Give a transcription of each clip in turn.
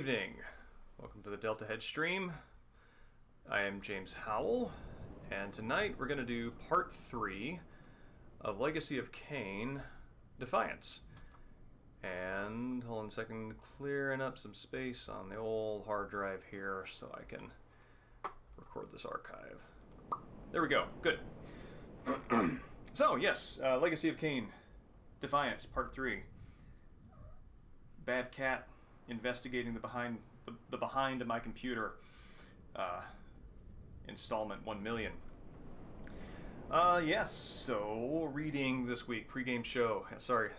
evening. Welcome to the Deltahead stream. I am James Howell, and tonight we're going to do part 3 of Legacy of Kain, Defiance. And, hold on a second, clearing up some space on the old hard drive here so I can record this archive. There we go, good. So, yes, Legacy of Kain, Defiance, part 3. Bad cat investigating the behind of my computer. Installment 1 million. Yes, so reading this week, pregame show. Sorry,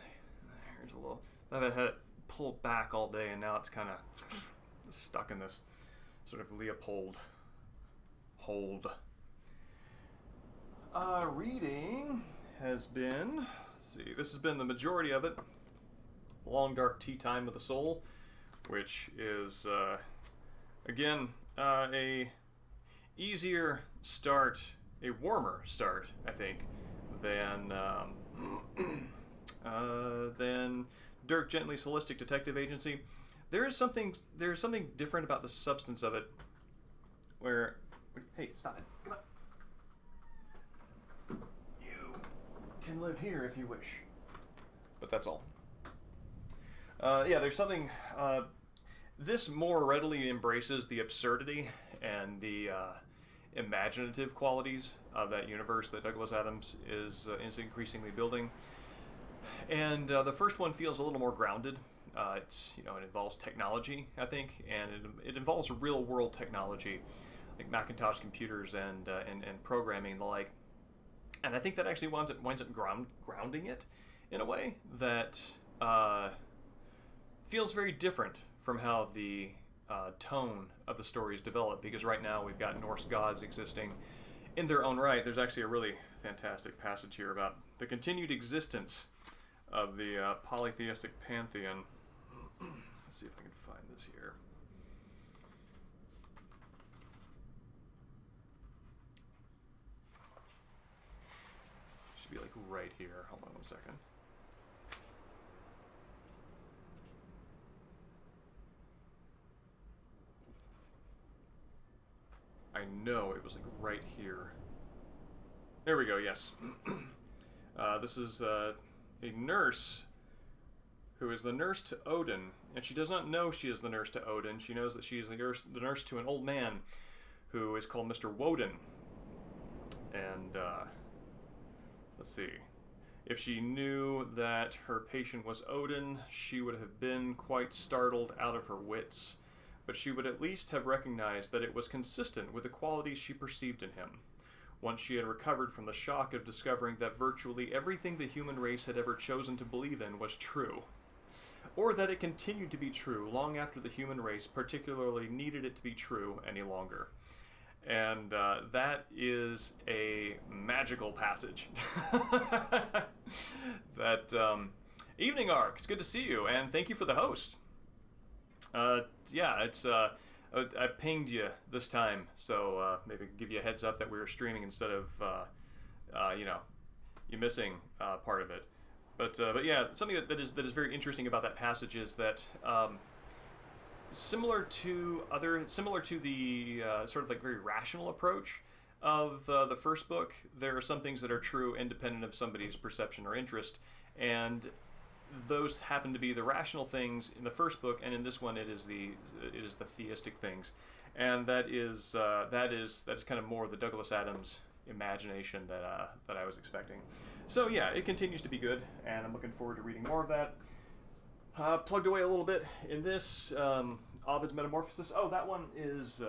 here's a little. I've had it pulled back all day, and now it's kind of stuck in this sort of Leopold hold. Reading has been, let's see, this has been the majority of it. Long Dark Tea Time of the Soul, which is, again, a easier start, a warmer start, I think, than Dirk Gently's Holistic Detective Agency. There's something different about the substance of it, where, hey, stop it, come on. You can live here if you wish, but that's all. There's something. This more readily embraces the absurdity and the imaginative qualities of that universe that Douglas Adams is increasingly building. And the first one feels a little more grounded. It involves technology, I think, and it involves real world technology, like Macintosh computers and programming and the like. And I think that actually winds up grounding it in a way that feels very different from how the tone of the story is developed, because right now we've got Norse gods existing in their own right. There's actually a really fantastic passage here about the continued existence of the polytheistic pantheon. Let's see if I can find this here. Should be like right here. Hold on one second. I know it was like right here. There we go, yes. This is a nurse who is the nurse to Odin, and she does not know she is the nurse to Odin. She knows that she is the nurse to an old man who is called Mr. Woden. And, let's see. If she knew that her patient was Odin, she would have been quite startled out of her wits. But she would at least have recognized that it was consistent with the qualities she perceived in him. Once she had recovered from the shock of discovering that virtually everything the human race had ever chosen to believe in was true. Or that it continued to be true long after the human race particularly needed it to be true any longer. And that is a magical passage. That evening arc, it's good to see you, and thank you for the host. It's I pinged you this time, so maybe give you a heads up that we were streaming instead of you missing part of it. But yeah, something that is very interesting about that passage is that similar to the sort of like very rational approach of the first book, there are some things that are true independent of somebody's perception or interest, and those happen to be the rational things in the first book, and in this one it is the theistic things, and that is kind of more the Douglas Adams imagination that I was expecting. So yeah, it continues to be good, and I'm looking forward to reading more of that. Plugged away a little bit in this Ovid's Metamorphosis. Oh, that one is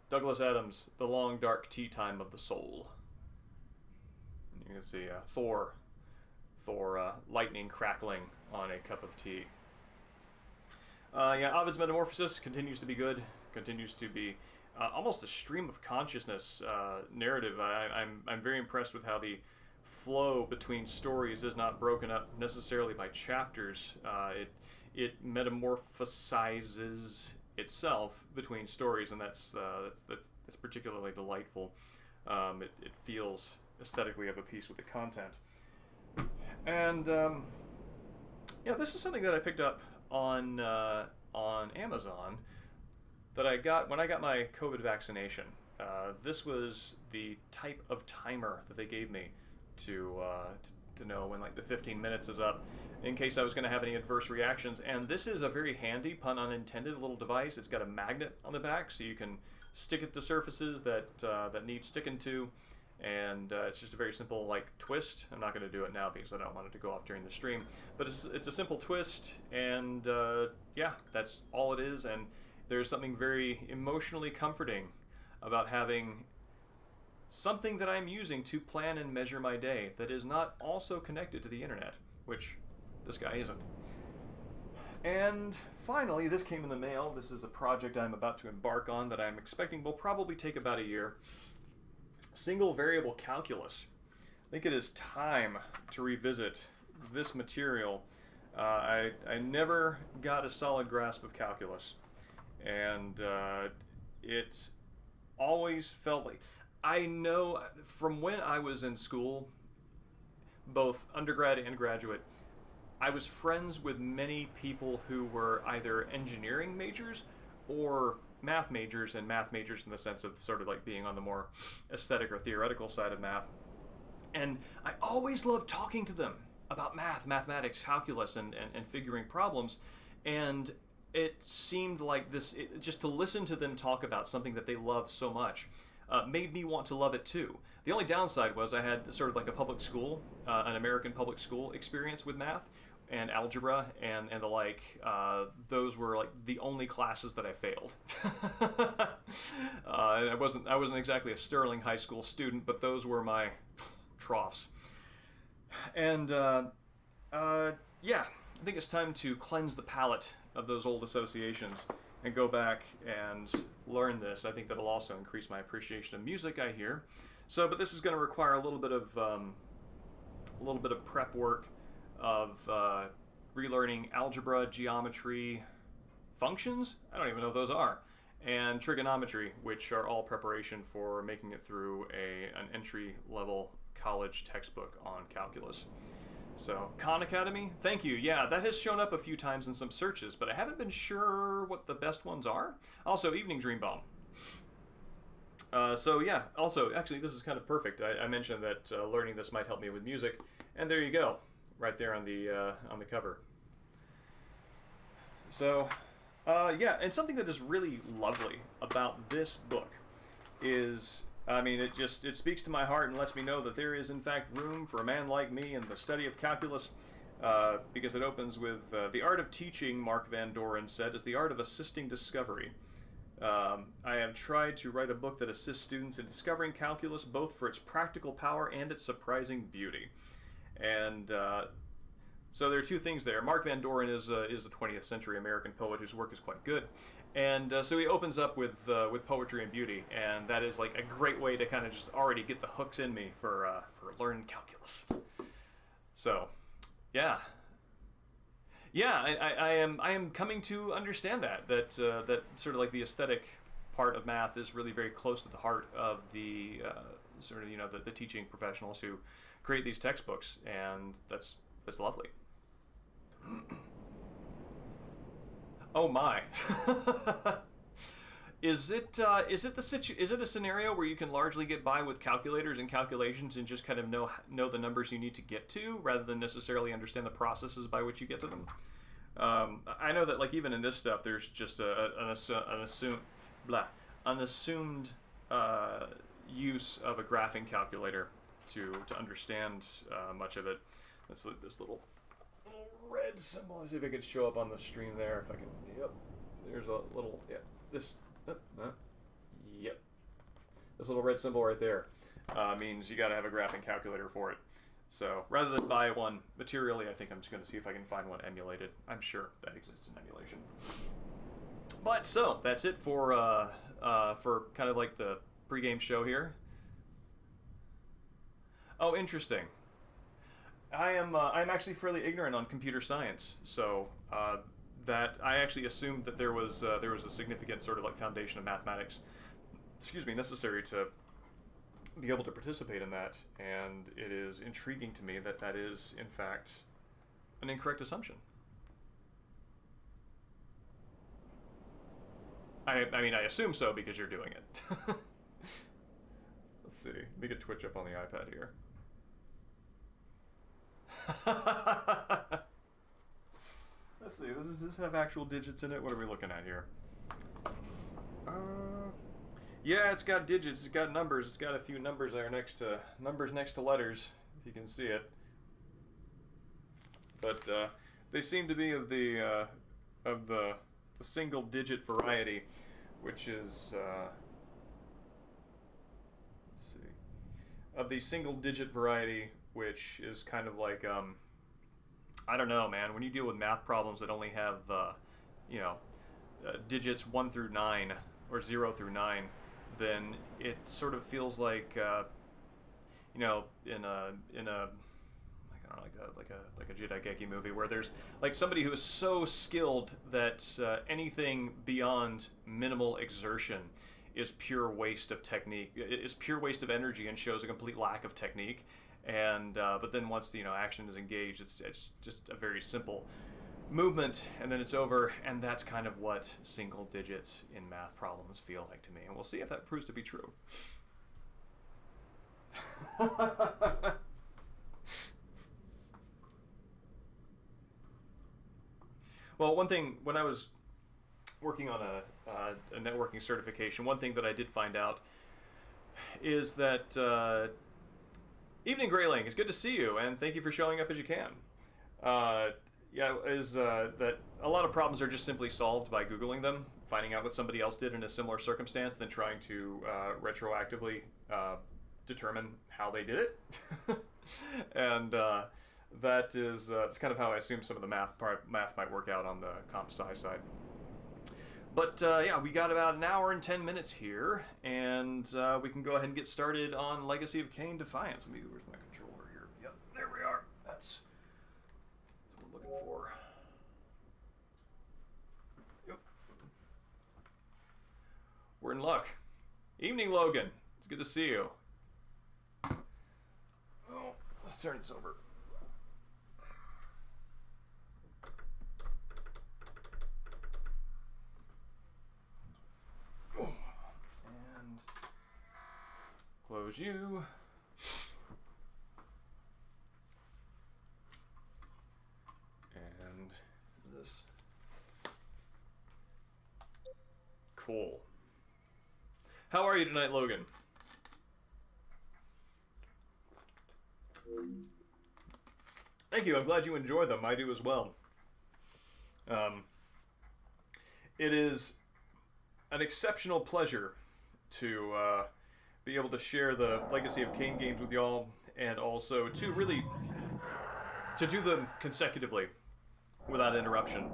Douglas Adams' The Long Dark Tea Time of the Soul. And you can see Thor lightning crackling on a cup of tea. Ovid's Metamorphosis continues to be good. Continues to be almost a stream of consciousness narrative. I'm very impressed with how the flow between stories is not broken up necessarily by chapters. It metamorphosizes itself between stories, and that's particularly delightful. It feels aesthetically of a piece with the content. And this is something that I picked up on on Amazon that I got when I got my COVID vaccination. This was the type of timer that they gave me to know when like the 15 minutes is up in case I was going to have any adverse reactions. And this is a very handy, pun unintended, little device. It's got a magnet on the back so you can stick it to surfaces that need sticking to. And it's just a very simple like twist. I'm not going to do it now because I don't want it to go off during the stream. But it's a simple twist, and yeah, that's all it is. And there's something very emotionally comforting about having something that I'm using to plan and measure my day that is not also connected to the internet, which this guy isn't. And finally, this came in the mail. This is a project I'm about to embark on that I'm expecting will probably take about a year. Single variable calculus. I think it is time to revisit this material. I never got a solid grasp of calculus, and it always felt like, I know from when I was in school, both undergrad and graduate, I was friends with many people who were either engineering majors or math majors, and math majors in the sense of sort of like being on the more aesthetic or theoretical side of math. And I always loved talking to them about mathematics, calculus, and figuring problems. And it seemed like just to listen to them talk about something that they love so much made me want to love it too. The only downside was I had sort of like a public school, an American public school experience with math and algebra and the like. Those were like the only classes that I failed. I wasn't exactly a sterling high school student, but those were my troughs. And yeah, I think it's time to cleanse the palate of those old associations and go back and learn this. I think that'll also increase my appreciation of music, I hear. So, but this is going to require a little bit of prep work of relearning algebra, geometry, functions. I don't even know what those are, and trigonometry, which are all preparation for making it through an entry-level college textbook on calculus. So, Khan Academy, thank you. Yeah, that has shown up a few times in some searches, but I haven't been sure what the best ones are. Also, Evening Dream Bomb. So yeah, also, actually, this is kind of perfect. I mentioned that learning this might help me with music, and there you go, right there on the cover. So, yeah, and something that is really lovely about this book is, I mean, it speaks to my heart and lets me know that there is, in fact, room for a man like me in the study of calculus, because it opens with, the art of teaching, Mark Van Doren said, is the art of assisting discovery. I have tried to write a book that assists students in discovering calculus, both for its practical power and its surprising beauty. And so there are two things there. Mark Van Doren is a 20th century American poet whose work is quite good. And so he opens up with poetry and beauty, and that is like a great way to kind of just already get the hooks in me for learning calculus. So, yeah. Yeah, I am coming to understand that sort of like the aesthetic part of math is really very close to the heart of the sort of, you know, the teaching professionals who create these textbooks, and that's lovely. Oh my. Is it a scenario where you can largely get by with calculators and calculations and just kind of know the numbers you need to get to, rather than necessarily understand the processes by which you get to them? I know that like even in this stuff, there's just an assumed use of a graphing calculator to understand much of it. That's this little red symbol. Let's see if it can show up on the stream there. If I can, yep. There's a little, yeah. Yep. This little red symbol right there means you got to have a graphing calculator for it. So rather than buy one materially, I think I'm just going to see if I can find one emulated. I'm sure that exists in emulation. But so that's it for kind of like the pregame show here. Oh, interesting. I'm actually fairly ignorant on computer science, so that I actually assumed that there was a significant sort of like foundation of mathematics, necessary to be able to participate in that, and it is intriguing to me that is in fact an incorrect assumption. I mean, I assume so because you're doing it. Let's see. Let me get Twitch up on the iPad here. Let's see. Does this have actual digits in it? What are we looking at here? Yeah, it's got digits. It's got numbers. It's got a few numbers there next to letters, if you can see it. But they seem to be of the single-digit variety, which is let's see, of the single-digit variety, which is kind of like I don't know, man. When you deal with math problems that only have digits 1 through 9 or 0 through 9, then it sort of feels like in a like a Jidaigeki movie where there's like somebody who is so skilled that anything beyond minimal exertion is pure waste of technique, is pure waste of energy, and shows a complete lack of technique. And but then once the action is engaged, it's just a very simple movement, and then it's over. And that's kind of what single digits in math problems feel like to me. And we'll see if that proves to be true. Well, one thing, when I was working on a networking certification, one thing that I did find out is that Evening Grayling, it's good to see you, and thank you for showing up as you can. That a lot of problems are just simply solved by Googling them, finding out what somebody else did in a similar circumstance, then trying to retroactively determine how they did it. And that is it's kind of how I assume some of the math might work out on the comp sci side. But yeah, we got about an hour and 10 minutes here, and we can go ahead and get started on Legacy of Kain Defiance. Where's my controller here? Yep, there we are. That's what we're looking for. Yep. We're in luck. Evening, Logan. It's good to see you. Oh, let's turn this over. Close you. And this. Cool. How are you tonight, Logan? Thank you. I'm glad you enjoy them. I do as well. It is an exceptional pleasure to be able to share the Legacy of Kain games with y'all, and also to really to do them consecutively without interruption,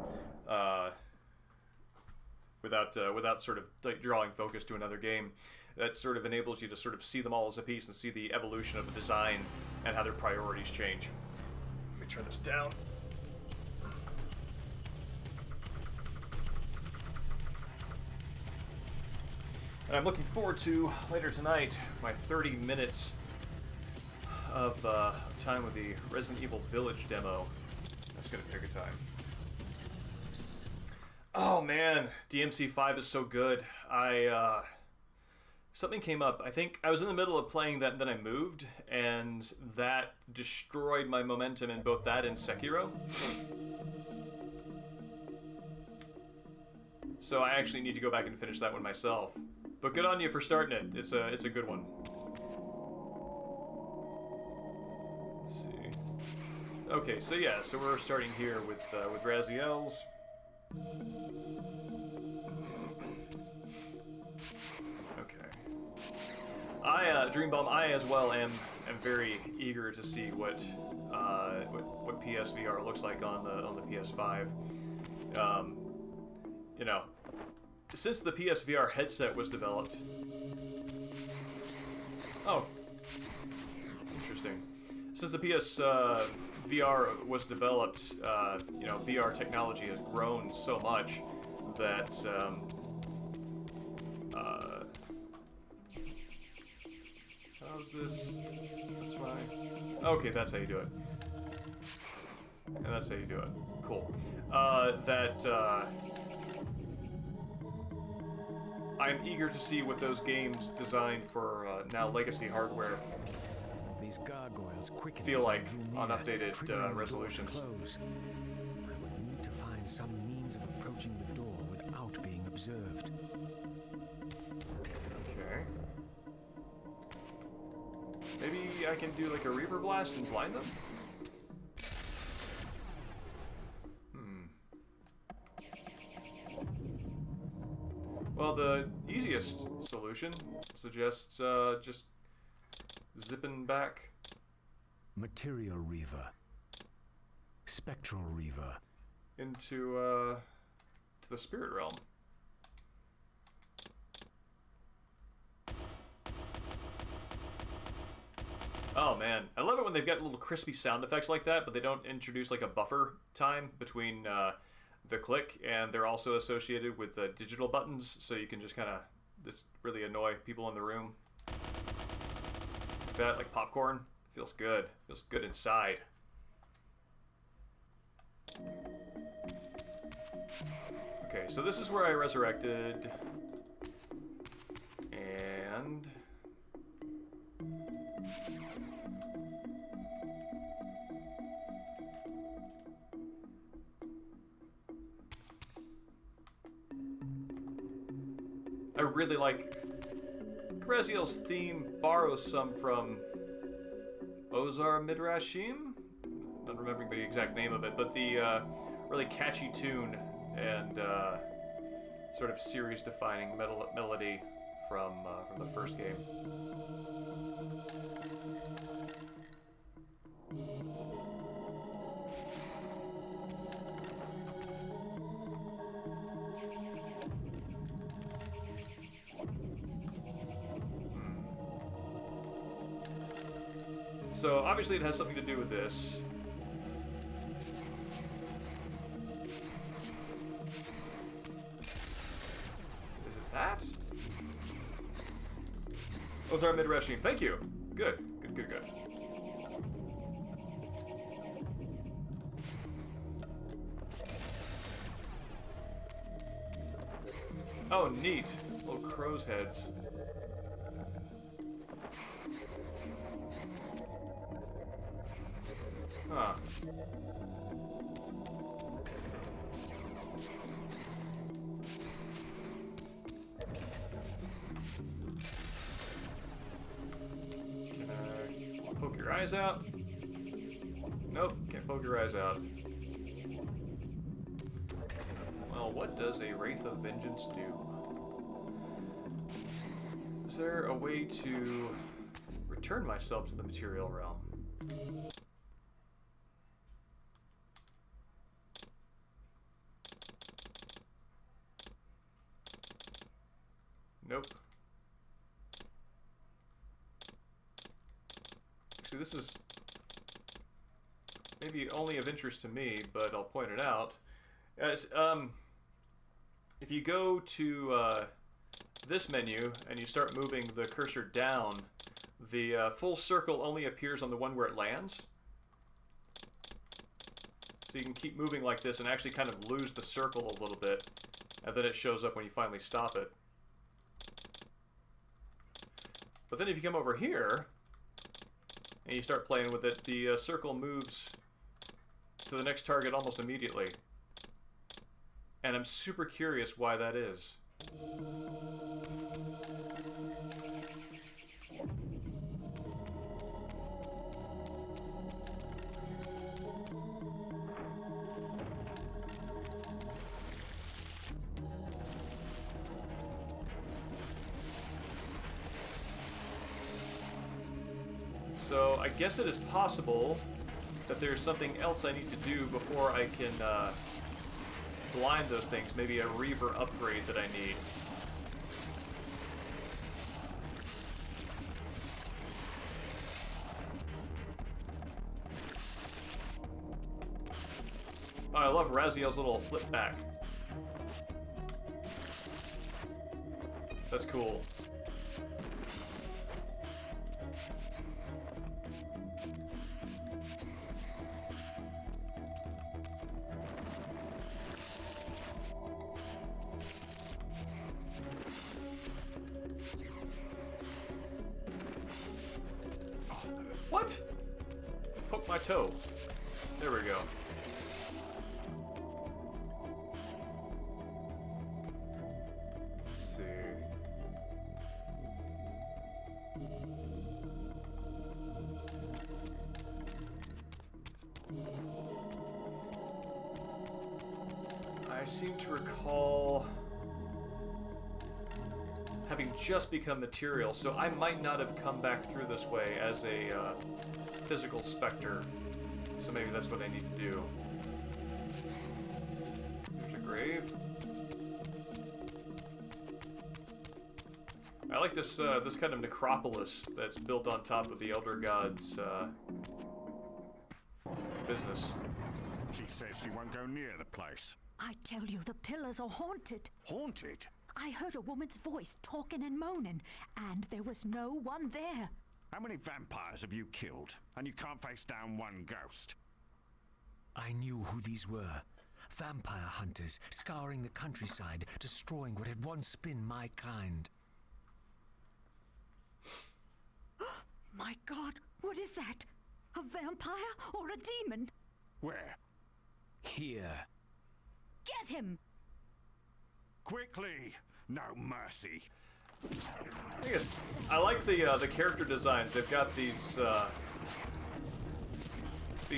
without sort of like drawing focus to another game. That sort of enables you to sort of see them all as a piece and see the evolution of the design and how their priorities change. Let me turn this down. And I'm looking forward to, later tonight, my 30 minutes of time with the Resident Evil Village demo. That's going to be a good time. Oh man, DMC5 is so good. Something came up. I think I was in the middle of playing that and then I moved, and that destroyed my momentum in both that and Sekiro. So I actually need to go back and finish that one myself. But good on you for starting it. It's a good one. Let's see. Okay, so yeah, so we're starting here with Raziel's. Okay. Dreambomb, I as well am very eager to see what PSVR looks like on the PS5. Since the PSVR headset was developed. Oh. Interesting. Since the PSVR was developed, VR technology has grown so much that, how's this? That's my... Okay, that's how you do it. And that's how you do it. Cool. I'm eager to see what those games designed for now legacy hardware These gargoyles quicken feel as I like drew on near, updated triggering the door to resolutions. close. I would need to find some means of approaching the door without being observed. Okay. Maybe I can do like a Reaver Blast and blind them? Well, the easiest solution suggests just zipping back. Material Reaver. Spectral Reaver. Into to the spirit realm. Oh man, I love it when they've got little crispy sound effects like that, but they don't introduce like a buffer time between the click, and they're also associated with the digital buttons, so you can just kind of just really annoy people in the room. Like that, like popcorn, feels good. Feels good inside. Okay, so this is where I resurrected, and I really like Graziel's theme borrows some from Ozar Midrashim? Not remembering the exact name of it, but the really catchy tune and sort of series-defining melody from the first game. So obviously it has something to do with this. Is it that? Ozar Midrashim. Thank you. Good. Good, good, good. Oh, neat. Little crow's heads. Huh. Can I poke your eyes out? Nope, can't poke your eyes out. Well, what does a Wraith of Vengeance do? Is there a way to return myself to the material realm? Nope. Actually, this is maybe only of interest to me, but I'll point it out. As, if you go to this menu and you start moving the cursor down, the full circle only appears on the one where it lands. So you can keep moving like this and actually kind of lose the circle a little bit, and then it shows up when you finally stop it. But then if you come over here and you start playing with it, the circle moves to the next target almost immediately. And I'm super curious why that is. So I guess it is possible that there's something else I need to do before I can blind those things. Maybe a Reaver upgrade that I need. Oh, I love Raziel's little flip back. That's cool. What? Poke my toe. There we go. Let's see. I seem to recall having just become material, so I might not have come back through this way as a physical specter. So maybe that's what I need to do. There's a grave. I like this this kind of necropolis that's built on top of the Elder God's business. She says she won't go near the place. I tell you, the pillars are haunted. Haunted? I heard a woman's voice talking and moaning, and there was no one there. How many vampires have you killed? And you can't face down one ghost? I knew who these were. Vampire hunters, scouring the countryside, destroying what had once been my kind. My God, what is that? A vampire or a demon? Where? Here. Get him! Quickly! No mercy. I like the character designs. They've got these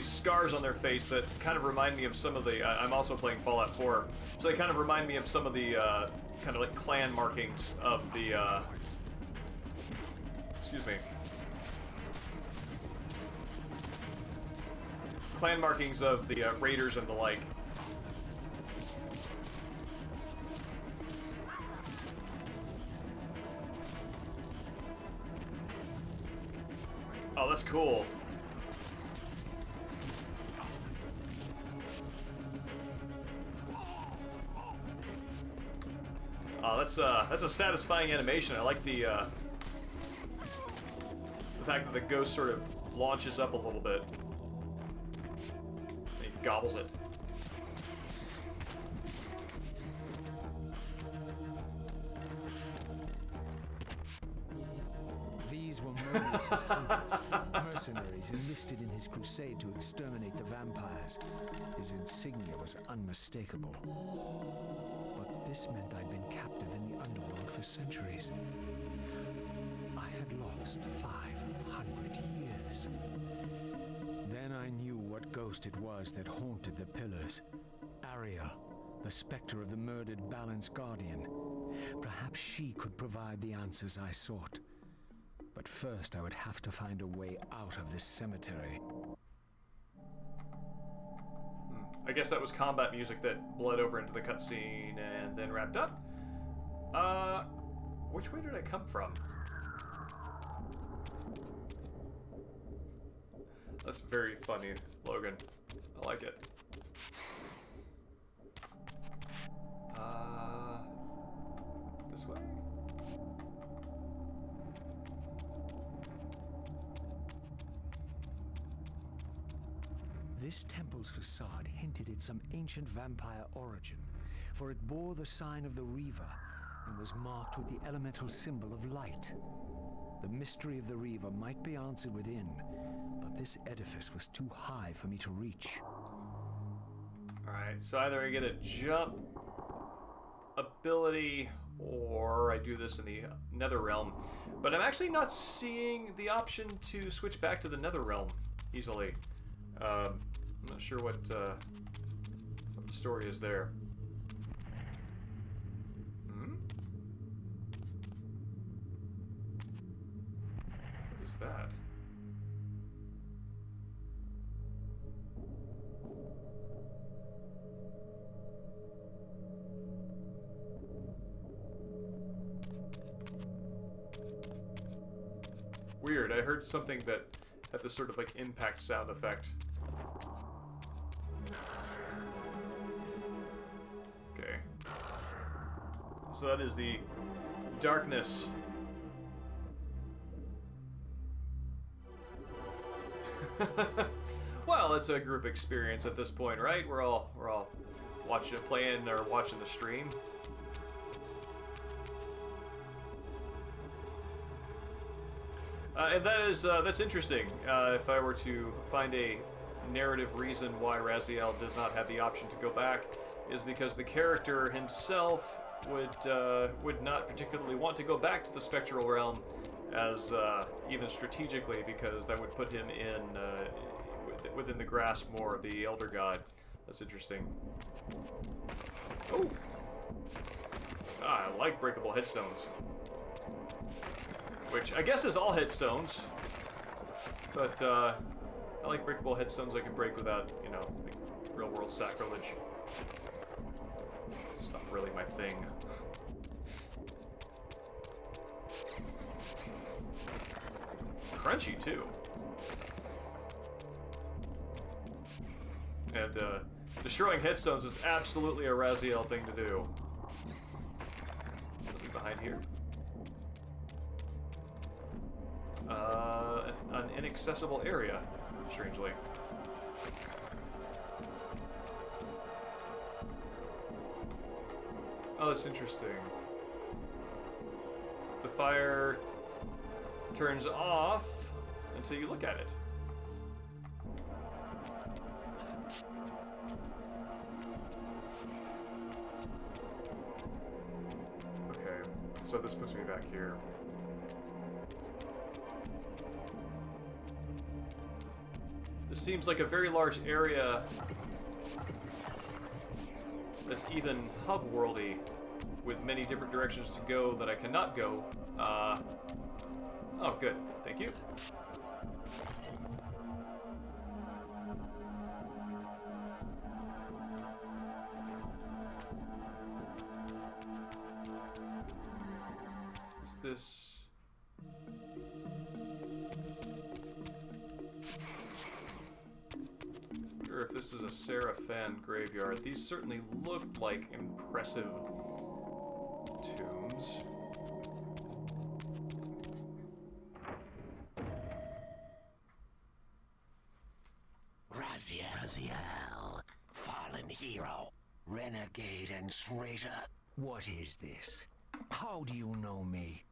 scars on their face that kind of remind me of some of the. I'm also playing Fallout 4, so they kind of remind me of some of the kind of like clan markings of the. Excuse me. Clan markings of the raiders and the like. Oh, that's cool. Oh, that's a satisfying animation. I like the fact that the ghost sort of launches up a little bit. And he gobbles it. These were Moses' hunters, mercenaries enlisted in his crusade to exterminate the vampires. His insignia was unmistakable. But this meant I'd been captive in the underworld for centuries. I had lost 500 years. Then I knew what ghost it was that haunted the pillars. Ariel, the specter of the murdered Balan's guardian. Perhaps she could provide the answers I sought. But first I would have to find a way out of this cemetery. I guess that was combat music that bled over into the cutscene and then wrapped up. Which way did I come from? That's very funny, Logan. I like it. This way? This temple's facade hinted at some ancient vampire origin, for it bore the sign of the Reaver and was marked with the elemental symbol of light. The mystery of the Reaver might be answered within, but this edifice was too high for me to reach. Alright, so either I get a jump ability or I do this in the Nether Realm. But I'm actually not seeing the option to switch back to the Nether Realm easily. I'm not sure what the story is there. What is that? Weird, I heard something that had this sort of like impact sound effect. Okay. So that is the darkness. Well, it's a group experience at this point, right? We're all playing or watching the stream. And that is that's interesting. If I were to find a narrative reason why Raziel does not have the option to go back, is because the character himself would not particularly want to go back to the spectral realm, as even strategically, because that would put him in within the grasp more of the Elder God. That's interesting. Oh, I like breakable headstones. Which I guess is all headstones, but I like breakable headstones I can break without, you know, like real-world sacrilege. It's not really my thing. Crunchy too, and destroying headstones is absolutely a Raziel thing to do. Something behind here. An inaccessible area, strangely. Oh, that's interesting. The fire turns off until you look at it. Okay, so this puts me back here. This seems like a very large area that's even hub-worldy, with many different directions to go that I cannot go. Oh, good. Thank you. Is this... if this is a Seraphan graveyard. These certainly look like impressive tombs. Raziel, fallen hero, renegade and traitor. What is this? How do you know me?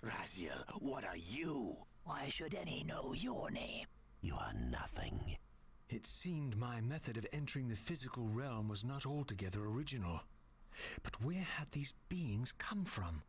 Raziel, what are you? Why should any know your name? You are nothing. It seemed my method of entering the physical realm was not altogether original. But where had these beings come from?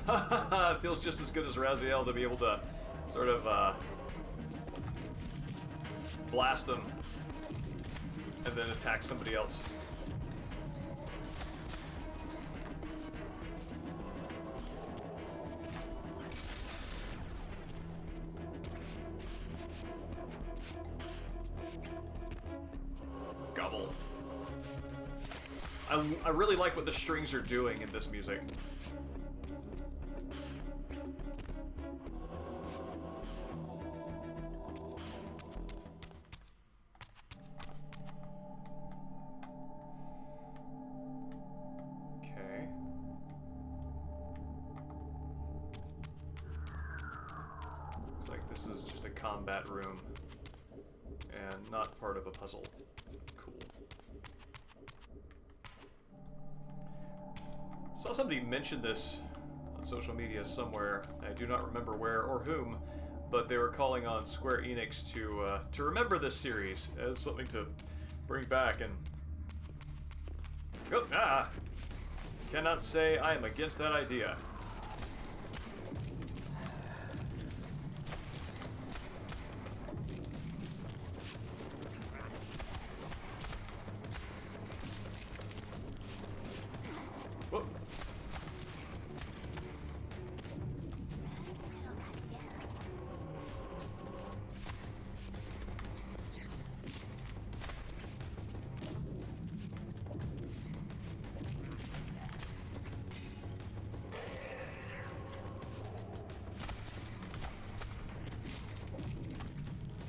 It feels just as good as Raziel to be able to sort of blast them and then attack somebody else. Gobble. I really like what the strings are doing in this music. This is just a combat room and not part of a puzzle. Cool. Saw somebody mention this on social media somewhere. I do not remember where or whom, but they were calling on Square Enix to remember this series as something to bring back. And cannot say I am against that idea. Whoop.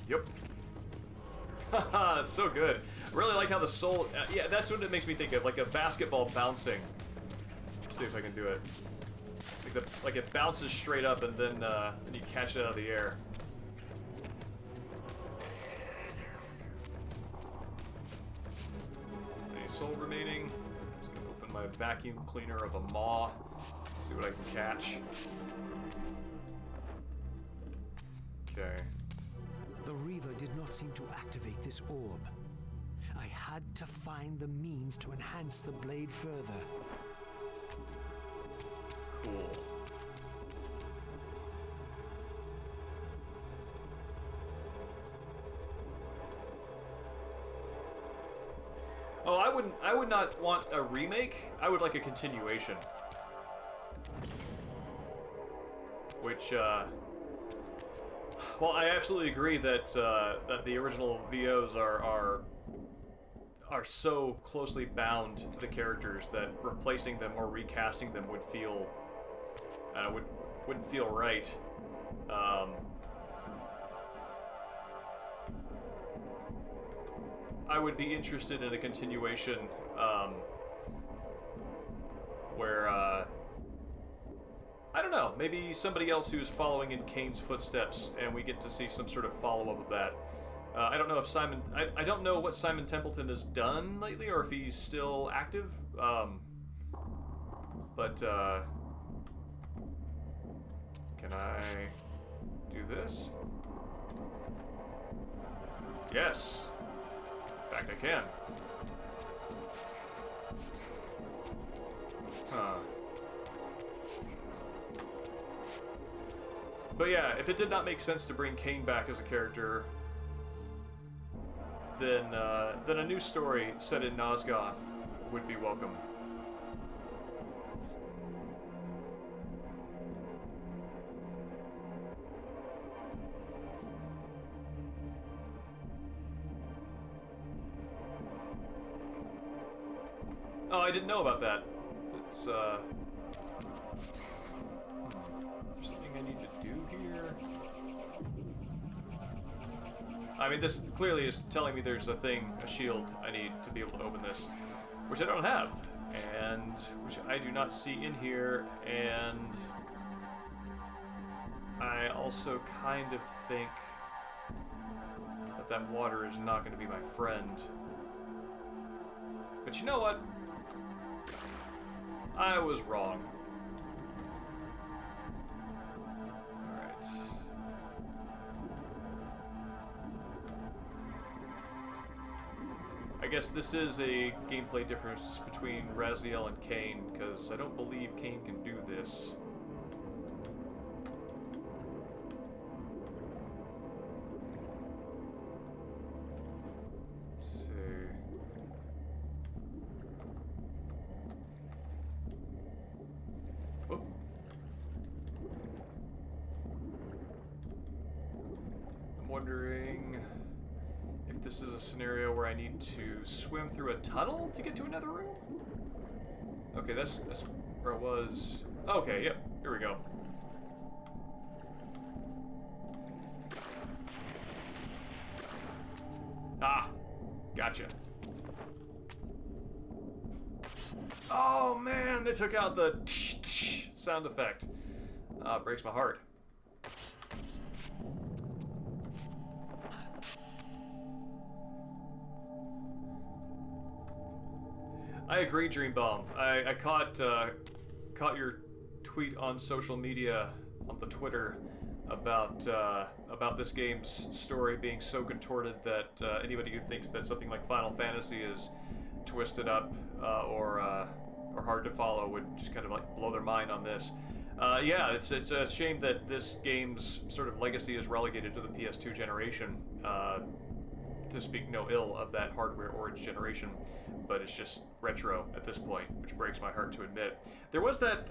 Yep. Haha, it's so good. I really like how the soul... yeah, that's what it makes me think of, like a basketball bouncing. Let's see if I can do it. Like it bounces straight up and then you catch it out of the air. Any soul remaining? Just gonna open my vacuum cleaner of a maw. See what I can catch. Okay. The Reaver did not seem to activate this orb. I had to find the means to enhance the blade further. Cool. Oh, I would not want a remake. I would like a continuation. Which, well, I absolutely agree that that the original VOs are so closely bound to the characters that replacing them or recasting them would feel wouldn't feel right. I would be interested in a continuation where I don't know, maybe somebody else who's following in Kain's footsteps, and we get to see some sort of follow-up of that. I don't know if Simon... I don't know what Simon Templeton has done lately, or if he's still active. But, can I do this? Yes. In fact, I can. Huh. But yeah, if it did not make sense to bring Kain back as a character, then a new story set in Nosgoth would be welcome. Oh, I didn't know about that. It's, there's something I need to do here? I mean, this clearly is telling me there's a shield I need to be able to open this, which I don't have, and which I do not see in here, and I also kind of think that water is not going to be my friend. But you know what? I was wrong. Alright. I guess this is a gameplay difference between Raziel and Kain, because I don't believe Kain can do this. Wondering if this is a scenario where I need to swim through a tunnel to get to another room? Okay, that's where it was. Okay, yep, here we go. Ah, gotcha. Oh man, they took out the sound effect. Breaks my heart. I agree, Dreambomb. I caught your tweet on social media, on the Twitter, about this game's story being so contorted that anybody who thinks that something like Final Fantasy is twisted up or hard to follow would just kind of like blow their mind on this. Yeah, it's a shame that this game's sort of legacy is relegated to the PS2 generation. To speak no ill of that hardware or its generation, but it's just retro at this point, which breaks my heart to admit. There was that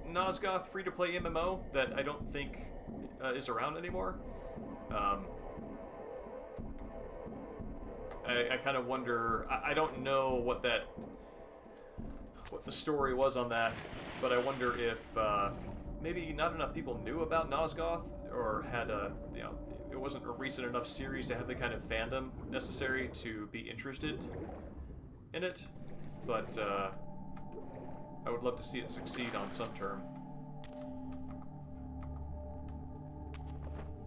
Nosgoth free-to-play MMO that I don't think is around anymore. I kind of wonder. I don't know what the story was on that, but I wonder if maybe not enough people knew about Nosgoth or had it wasn't a recent enough series to have the kind of fandom necessary to be interested in it. But I would love to see it succeed on some term.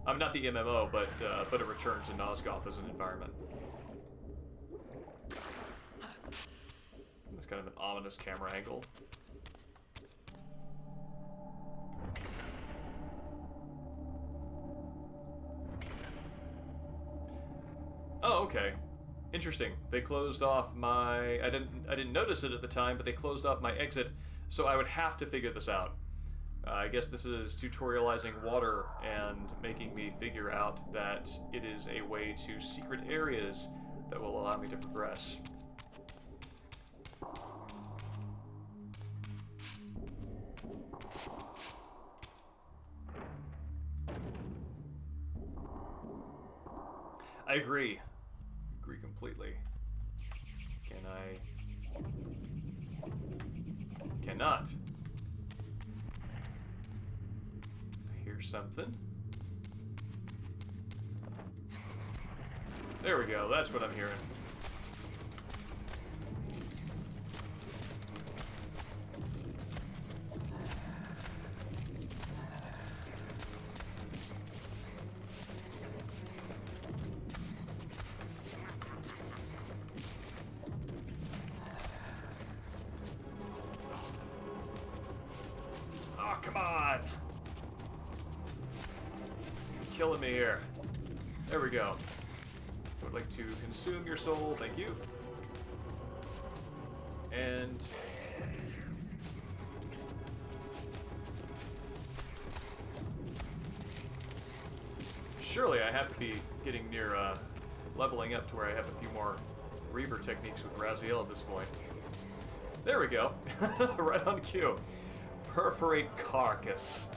I'm not the MMO, but a return to Nosgoth as an environment. It's kind of an ominous camera angle. Oh, okay. Interesting. They closed off my... I didn't notice it at the time, but they closed off my exit, so I would have to figure this out. I guess this is tutorializing water and making me figure out that it is a way to secret areas that will allow me to progress. I agree. Agree completely. Can I... Cannot. I hear something. There we go, that's what I'm hearing. Oh, come on! Killing me here. There we go. I would like to consume your soul, thank you. And... surely I have to be getting near leveling up to where I have a few more Reaver techniques with Raziel at this point. There we go. Right on cue. Perforate Carcass.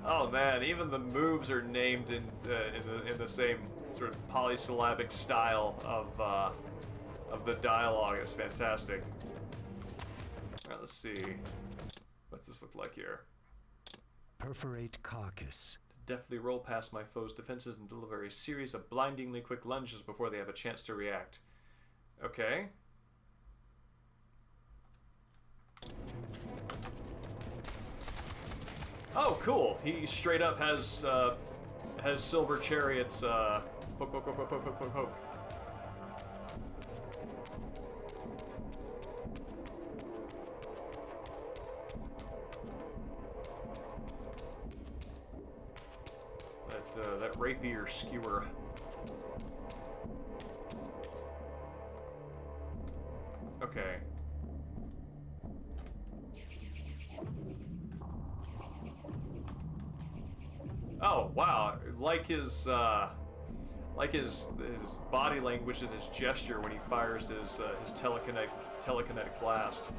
Oh man, even the moves are named in the same sort of polysyllabic style of the dialogue. It's fantastic. All right, let's see. What's this look like here? Perforate Carcass. Deftly roll past my foe's defenses and deliver a series of blindingly quick lunges before they have a chance to react. Okay. Oh, cool. He straight up has silver chariots. Poke, poke, poke, poke, poke, poke, poke, poke. That rapier skewer. Okay. Oh wow! Like his body language and his gesture when he fires his telekinetic blast.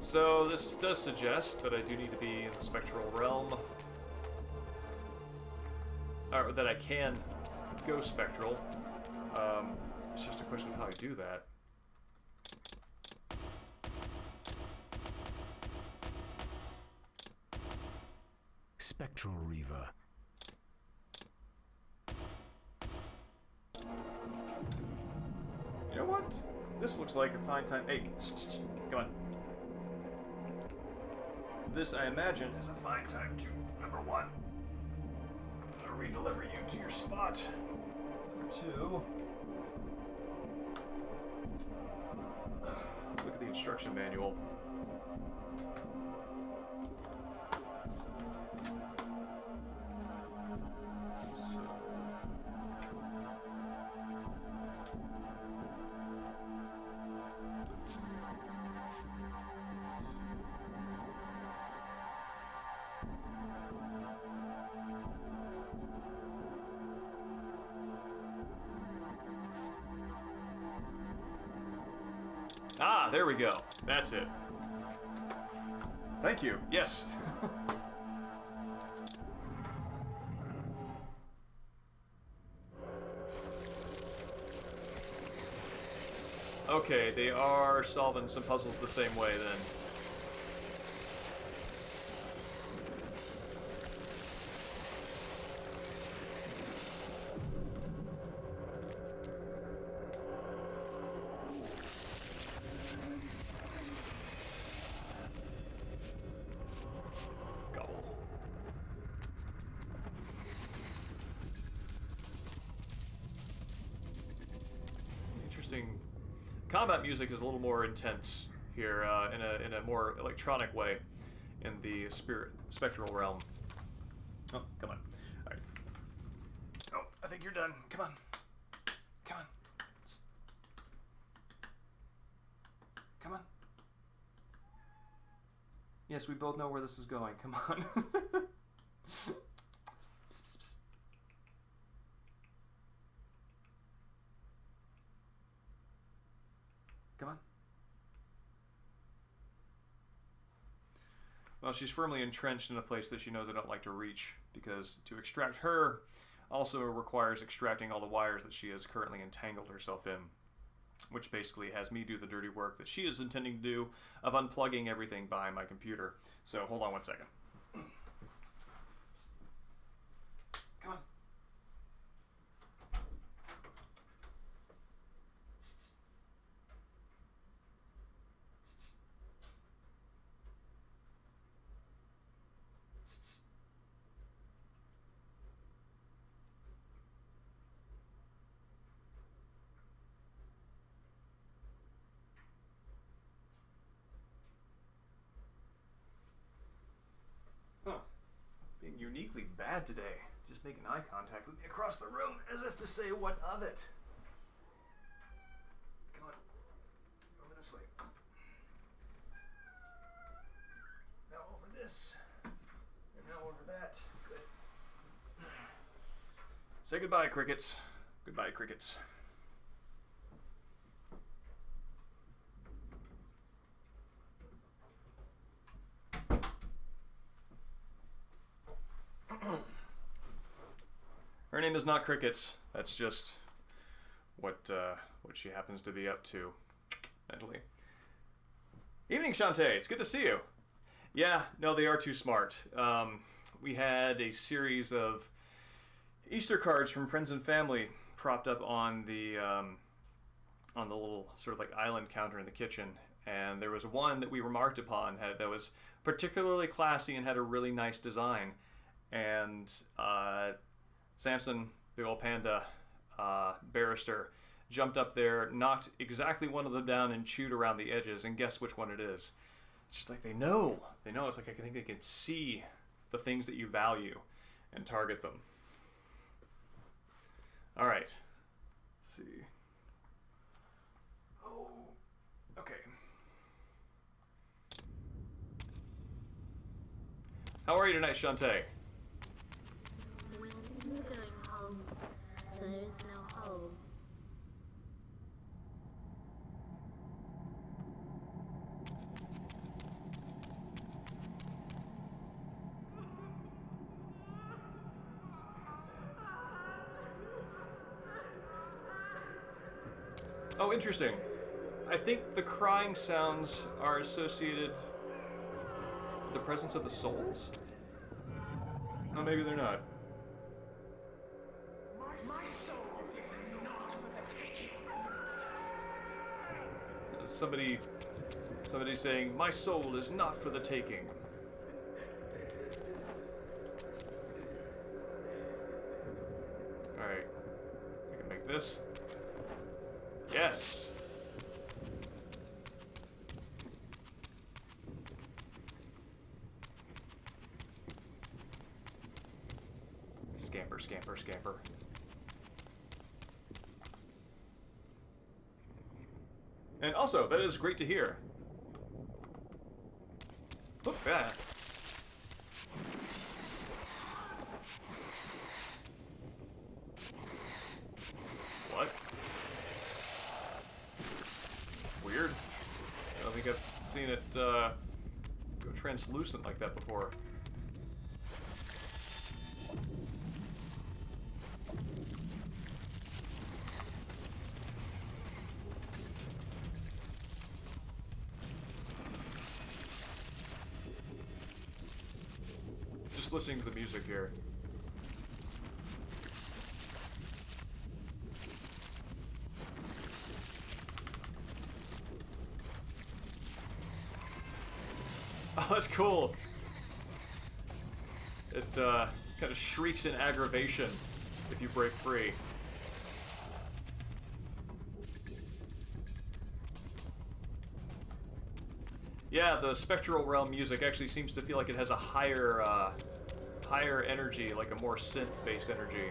So this does suggest that I do need to be in the spectral realm, or that I can go spectral. It's just a question of how I do that. Spectral Reaver. You know what? This looks like a fine time. Hey, come on. This, I imagine, is a fine time to, number one, redeliver you to your spot. Number two, look at the instruction manual. Ah, there we go. That's it. Thank you. Yes. Okay, they are solving some puzzles the same way then. seeing combat music is a little more intense here, in a more electronic way, in the spectral realm. Oh, come on. All right. Oh, I think you're done. Come on. Come on. Come on. Yes, we both know where this is going. Come on. Psst, psst, psst. Come on. Well, she's firmly entrenched in a place that she knows I don't like to reach, because to extract her also requires extracting all the wires that she has currently entangled herself in, which basically has me do the dirty work that she is intending to do of unplugging everything behind my computer. So hold on one second. Come on. Being uniquely bad today. Just making eye contact with me across the room as if to say, what of it? Come on. Over this way. Now over this. And now over that. Good. Say goodbye, crickets. Goodbye, crickets. Her name is not Crickets. That's just what she happens to be up to mentally. Evening, Shantae. It's good to see you. Yeah, no, they are too smart. We had a series of Easter cards from friends and family propped up on the little sort of like island counter in the kitchen, and there was one that we remarked upon that was particularly classy and had a really nice design, and Samson, big old panda, barrister, jumped up there, knocked exactly one of them down, and chewed around the edges. And guess which one it is? It's just like they know. They know. It's like I think they can see the things that you value and target them. All right. Let's see. Oh, okay. How are you tonight, Shantae? I'm going home. There is no home. Oh, interesting. I think the crying sounds are associated with the presence of the souls? Oh, maybe they're not. My soul is not for the taking. Somebody saying, "My soul is not for the taking." All right, I can make this. Yes. Scamper, scamper, scamper. And also, that is great to hear. Look at that. What? Weird. I don't think I've seen it go translucent like that before. Just listening to the music here. Oh, that's cool. It kind of shrieks in aggravation if you break free. Yeah, the Spectral Realm music actually seems to feel like it has a higher energy, like a more synth-based energy.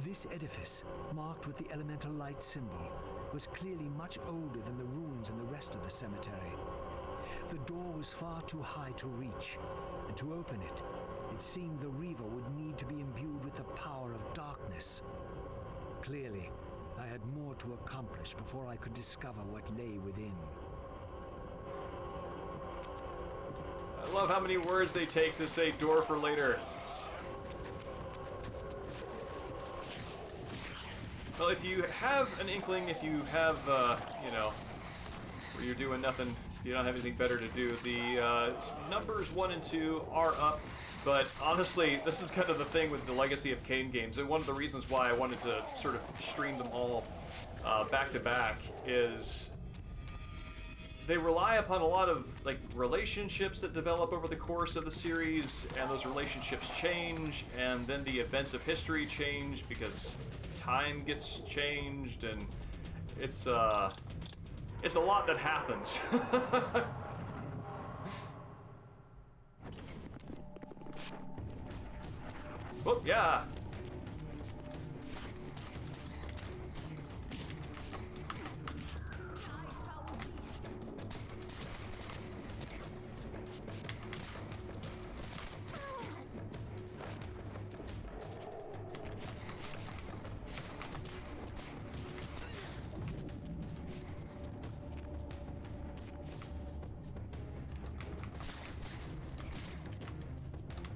This edifice, marked with the elemental light symbol, was clearly much older than the ruins and the rest of the cemetery. The door was far too high to reach, and to open it, it seemed the Reaver would need to be imbued with the power of darkness. Clearly, I had more to accomplish before I could discover what lay within. I love how many words they take to say door for later. Well, if you have an inkling, if you have, you know, where you're doing nothing, you don't have anything better to do, the numbers 1 and 2 are up, but honestly, this is kind of the thing with the Legacy of Kain games, and one of the reasons why I wanted to sort of stream them all back to back is they rely upon a lot of like relationships that develop over the course of the series, and those relationships change, and then the events of history change because time gets changed, and it's a lot that happens. Oh, yeah.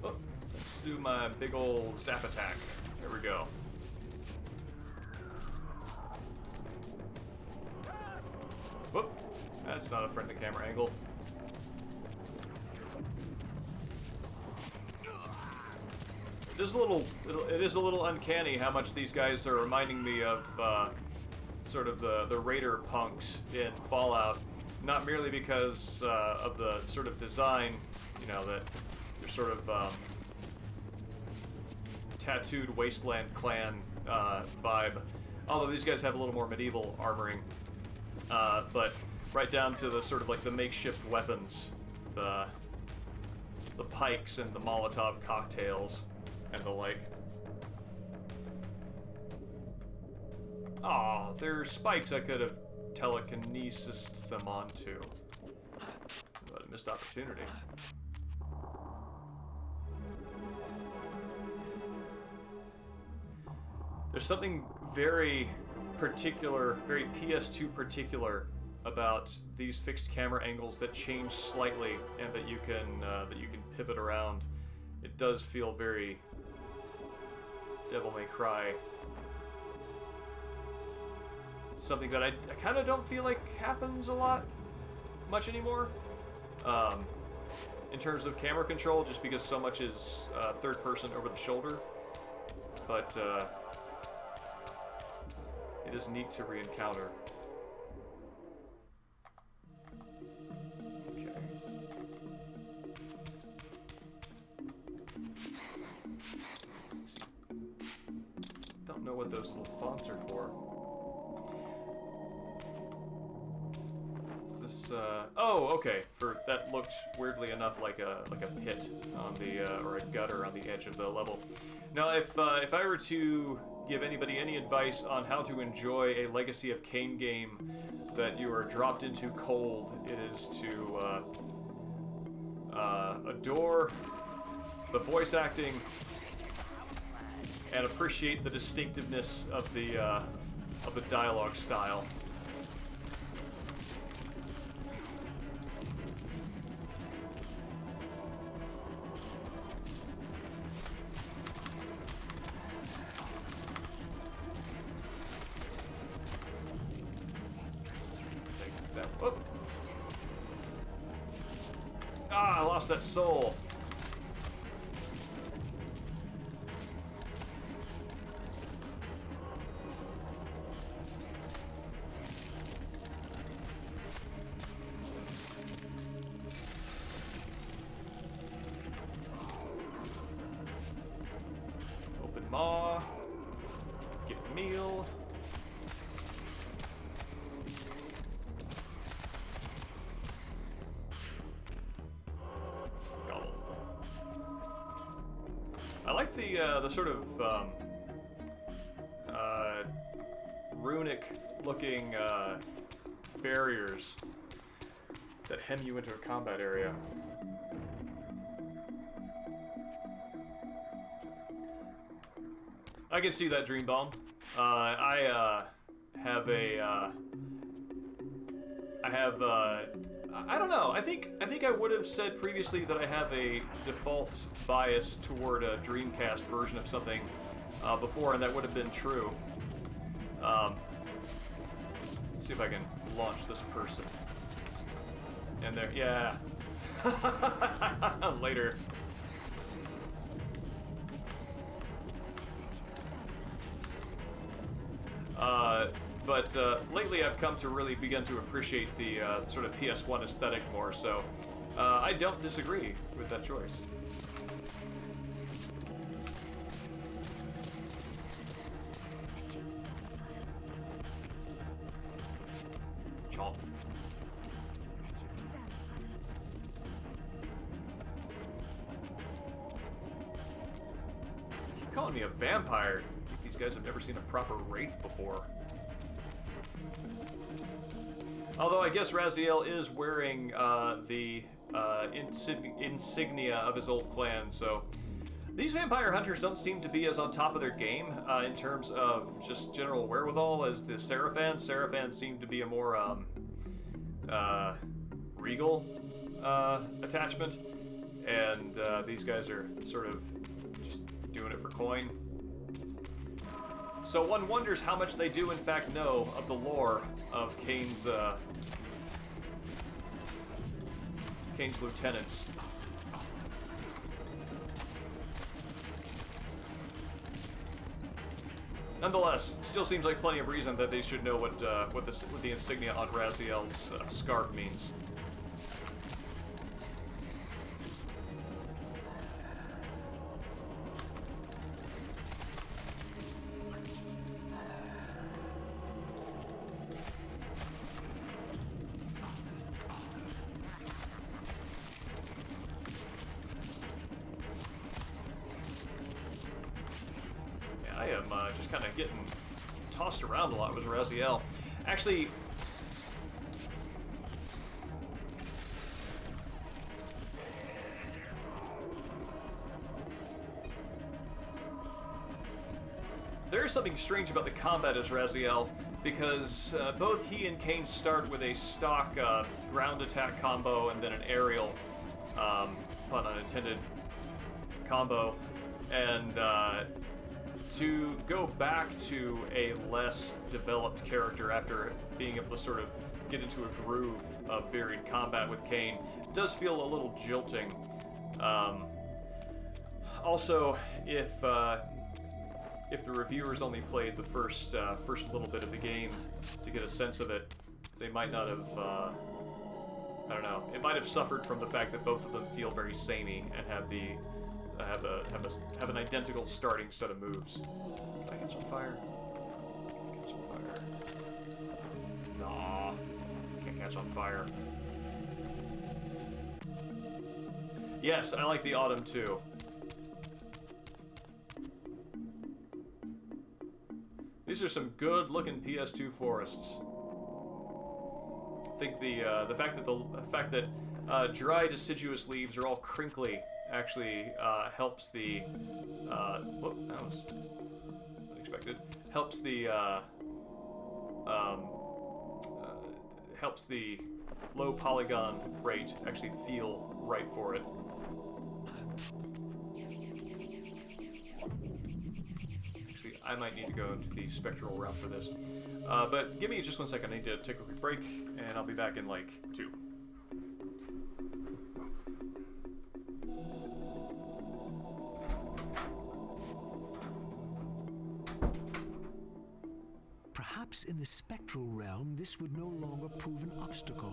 Oh, let's do my big old zap attack. There we go. Whoop. That's not a friendly camera angle. It is a little uncanny how much these guys are reminding me of sort of the Raider punks in Fallout. Not merely because of the sort of design, you know, that they're sort of tattooed wasteland clan vibe. Although these guys have a little more medieval armoring, but right down to the sort of like the makeshift weapons, the pikes and the Molotov cocktails and the like. Aw, there's spikes I could have telekinesis them onto. What a missed opportunity. There's something very particular, very PS2 particular about these fixed camera angles that change slightly and that you can pivot around. It does feel very Devil May Cry. Something that I kind of don't feel like happens a lot much anymore in terms of camera control, just because so much is third person over the shoulder. But it is neat to re-encounter. Okay. Don't know what those little fonts are for. Is this oh, okay. For that looked weirdly enough like a pit on the or a gutter on the edge of the level. Now, if I were to give anybody any advice on how to enjoy a Legacy of Kain game that you are dropped into cold, it is to adore the voice acting and appreciate the distinctiveness of the dialogue style. Oh. Ah, I lost that soul. Open maw. Get meal. the sort of runic-looking barriers that hem you into a combat area. I can see that, Dream Bomb. I have a I don't know. I think I would have said previously that I have a default bias toward a Dreamcast version of something before, and that would have been true. Let's see if I can launch this person. And there, yeah. Later. But lately I've come to really begin to appreciate the sort of PS1 aesthetic more, so I don't disagree with that choice. Chomp. You keep calling me a vampire. These guys have never seen a proper wraith before. Although I guess Raziel is wearing the insignia of his old clan, so these vampire hunters don't seem to be as on top of their game in terms of just general wherewithal as the Seraphans. Seraphans seem to be a more regal attachment, and these guys are sort of just doing it for coin. So one wonders how much they do in fact know of the lore of Kain's lieutenants. Nonetheless, still seems like plenty of reason that they should know what the insignia on Raziel's scarf means. I am just kind of getting tossed around a lot with Raziel. Actually, there is something strange about the combat as Raziel, because both he and Kain start with a stock ground attack combo and then an aerial, pun unintended, combo, and to go back to a less developed character after being able to sort of get into a groove of varied combat with Kain does feel a little jilting. Also, if the reviewers only played the first little bit of the game to get a sense of it, they might not have, I don't know, it might have suffered from the fact that both of them feel very samey and have an identical starting set of moves. Can I catch on fire? Catch on fire. Nah, can't catch on fire. Yes, I like the autumn too. These are some good-looking PS2 forests. I think the fact that dry deciduous leaves are all crinkly actually helps the whoop, that was unexpected. Helps the low polygon rate actually feel right for it. Actually, I might need to go into the spectral route for this. But give me just 1 second. I need to take a quick break, and I'll be back in like 2. Perhaps in the spectral realm, this would no longer prove an obstacle.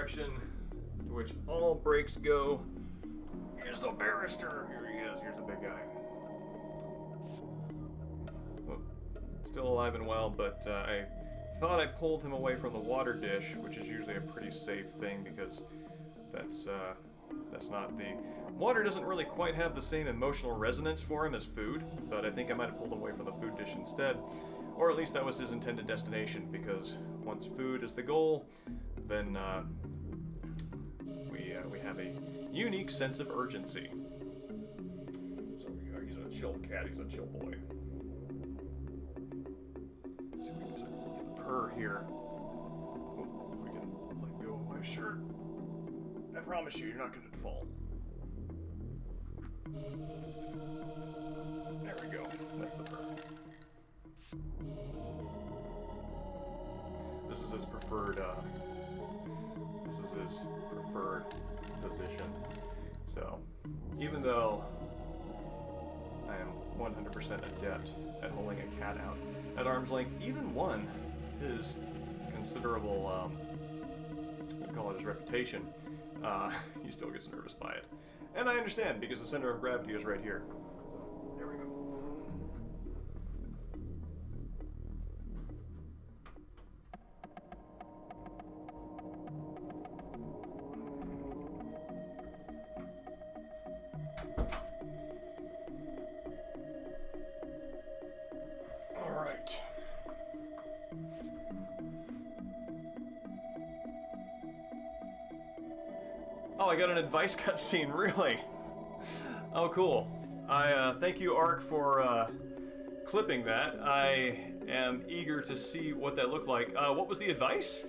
direction, to which all brakes go. Here's the barrister. Here he is. Here's the big guy. Well, still alive and well, but I thought I pulled him away from the water dish, which is usually a pretty safe thing because that's not the... Water doesn't really quite have the same emotional resonance for him as food, but I think I might have pulled him away from the food dish instead. Or at least that was his intended destination, because once food is the goal, then we have a unique sense of urgency. So he's a chill cat, he's a chill boy. Let's see if we can get the purr here. Oh, if we can let go of my shirt. I promise you, you're not going to fall. There we go. That's the purr. This is his preferred. This is his preferred position. So, even though I am 100% adept at holding a cat out at arm's length, even one his considerable, I'd call it his reputation, he still gets nervous by it. And I understand, because the center of gravity is right here. So, there we go. All right. Oh, I got an advice cutscene, really? Oh, cool. I thank you, Ark, for clipping that. I am eager to see what that looked like. What was the advice?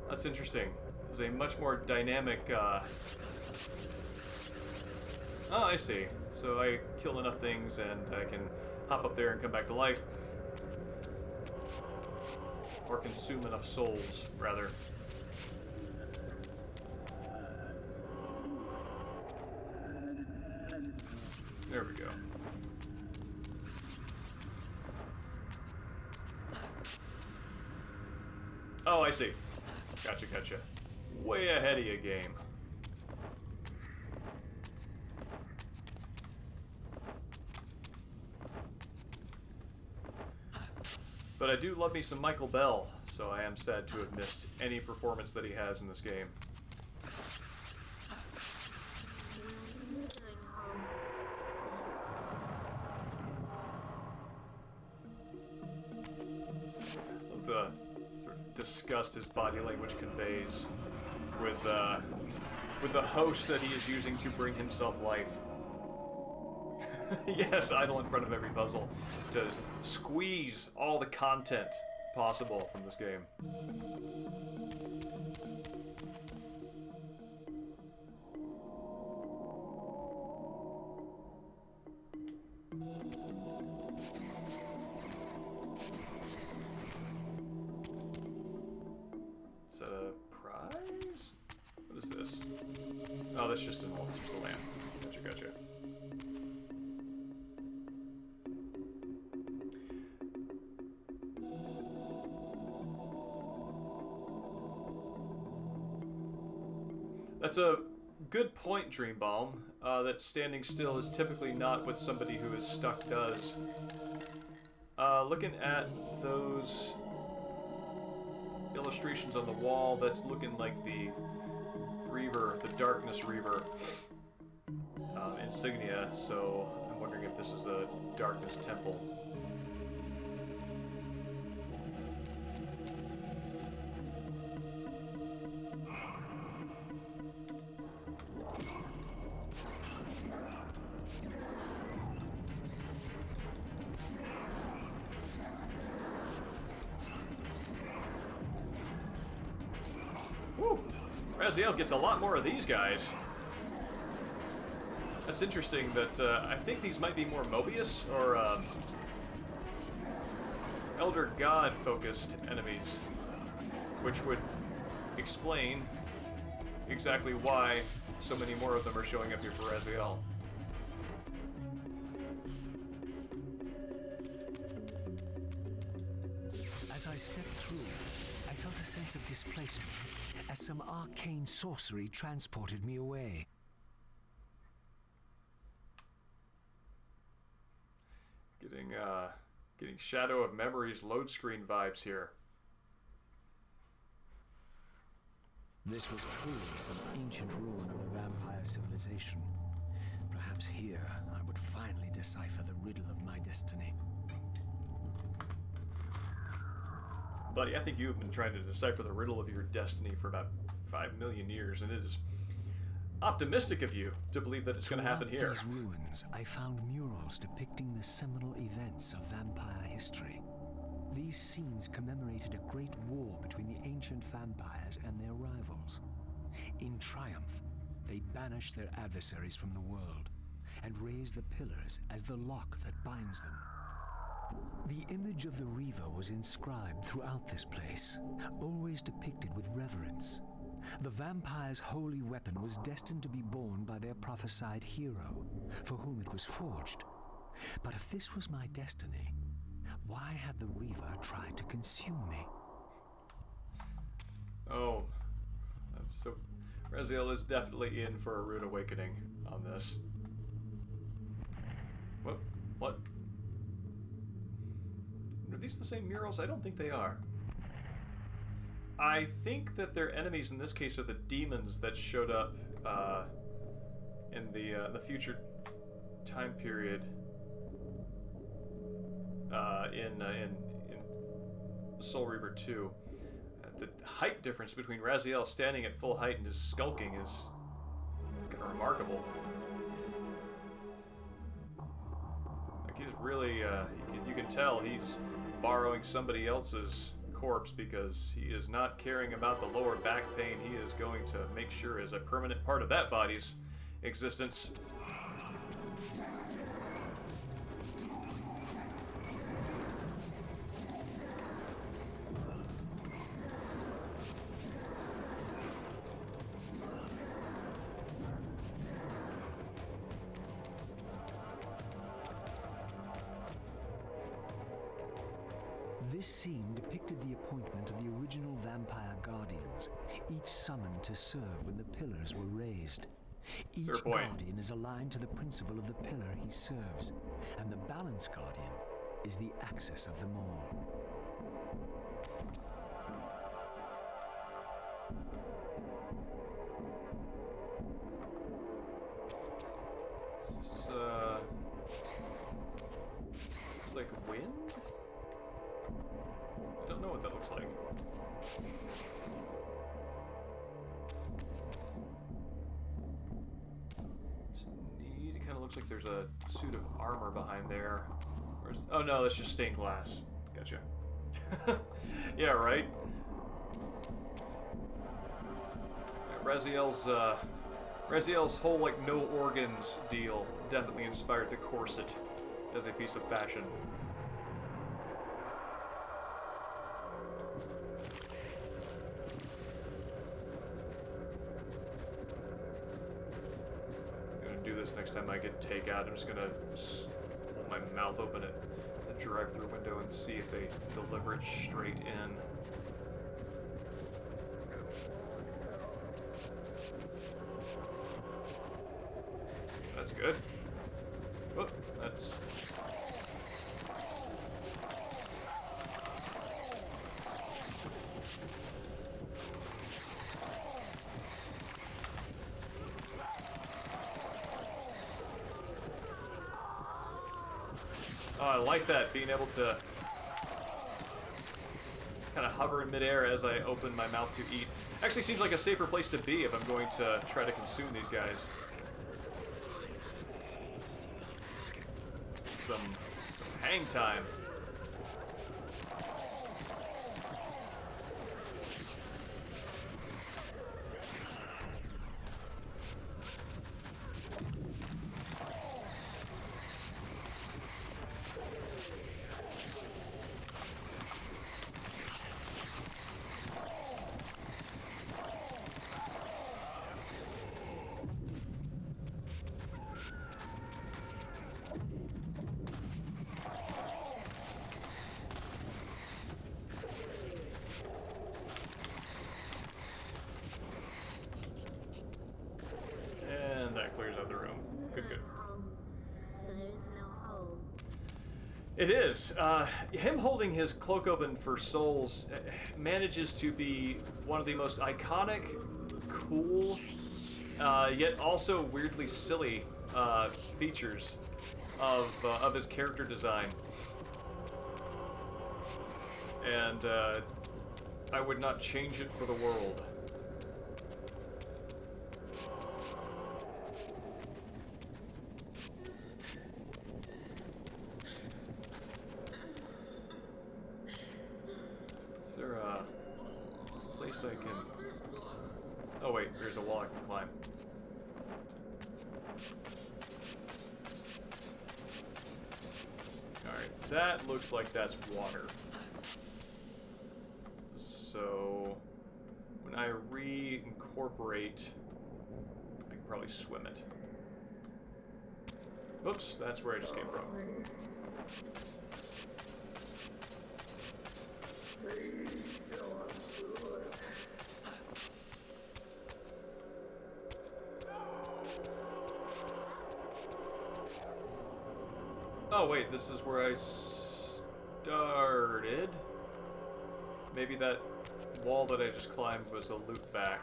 That's interesting. It's a much more dynamic, Oh, I see. So I kill enough things and I can hop up there and come back to life. Or consume enough souls, rather. There we go. Oh, I see. Gotcha, gotcha. Way ahead of you, game. But I do love me some Michael Bell, so I am sad to have missed any performance that he has in this game. The sort of disgust his body language conveys with the host that he is using to bring himself life. Yes, idle in front of every puzzle to squeeze all the content possible from this game. Is that a prize? What is this? Oh, that's just a lamp. Gotcha, gotcha. That's a good point, Dreambalm, that standing still is typically not what somebody who is stuck does. Looking at those illustrations on the wall, that's looking like the Reaver, the Darkness Reaver insignia, so I'm wondering if this is a Darkness Temple. Woo! Raziel gets a lot more of these guys. That's interesting that I think these might be more Mobius or Elder God focused enemies, which would explain exactly why so many more of them are showing up here for Raziel. As I stepped through, I felt a sense of displacement, as some arcane sorcery transported me away. Getting Shadow of Memories load screen vibes here. This was clearly some ancient ruin of a vampire civilization. Perhaps here I would finally decipher the riddle of my destiny. Buddy, I think you have been trying to decipher the riddle of your destiny for about 5 million years, and it is optimistic of you to believe that it's going to happen here. Throughout these ruins, I found murals depicting the seminal events of vampire history. These scenes commemorated a great war between the ancient vampires and their rivals. In triumph, they banished their adversaries from the world and raised the pillars as the lock that binds them. The image of the Reaver was inscribed throughout this place, always depicted with reverence. The vampire's holy weapon was destined to be borne by their prophesied hero, for whom it was forged. But if this was my destiny, why had the Reaver tried to consume me? Oh, so Raziel is definitely in for a rude awakening on this. What? Are these the same murals? I don't think they are. I think that their enemies in this case are the demons that showed up in the future time period in Soul Reaver 2. The height difference between Raziel standing at full height and his skulking is kind of remarkable. Like he's really, you can tell he's borrowing somebody else's corpse because he is not caring about the lower back pain. He is going to make sure is a permanent part of that body's existence. This scene depicted the appointment of the original vampire guardians, each summoned to serve when the pillars were raised. Each guardian is aligned to the principle of the pillar he serves, and the balance guardian is the axis of them all. This looks like wind? I don't know what that looks like. It's neat. It kind of looks like there's a suit of armor behind there. Oh no, that's just stained glass. Gotcha. Yeah, right? Yeah, Raziel's whole, like, no organs deal definitely inspired the corset as a piece of fashion. Next time I get takeout, I'm just gonna hold my mouth open at the drive-thru window and see if they deliver it straight in. That's good. Oh, that's... Oh, I like that, being able to kind of hover in midair as I open my mouth to eat. Actually seems like a safer place to be if I'm going to try to consume these guys. Some hang time. good. There's no hope. It is. Him holding his cloak open for souls manages to be one of the most iconic, cool, yet also weirdly silly features of his character design. And I would not change it for the world. Is there a place I can... Oh wait, there's a wall I can climb. Alright, that looks like that's water. So, when I reincorporate, I can probably swim it. Oops, that's where I just came from. Oh wait, this is where I started. Maybe that wall that I just climbed was a loop back.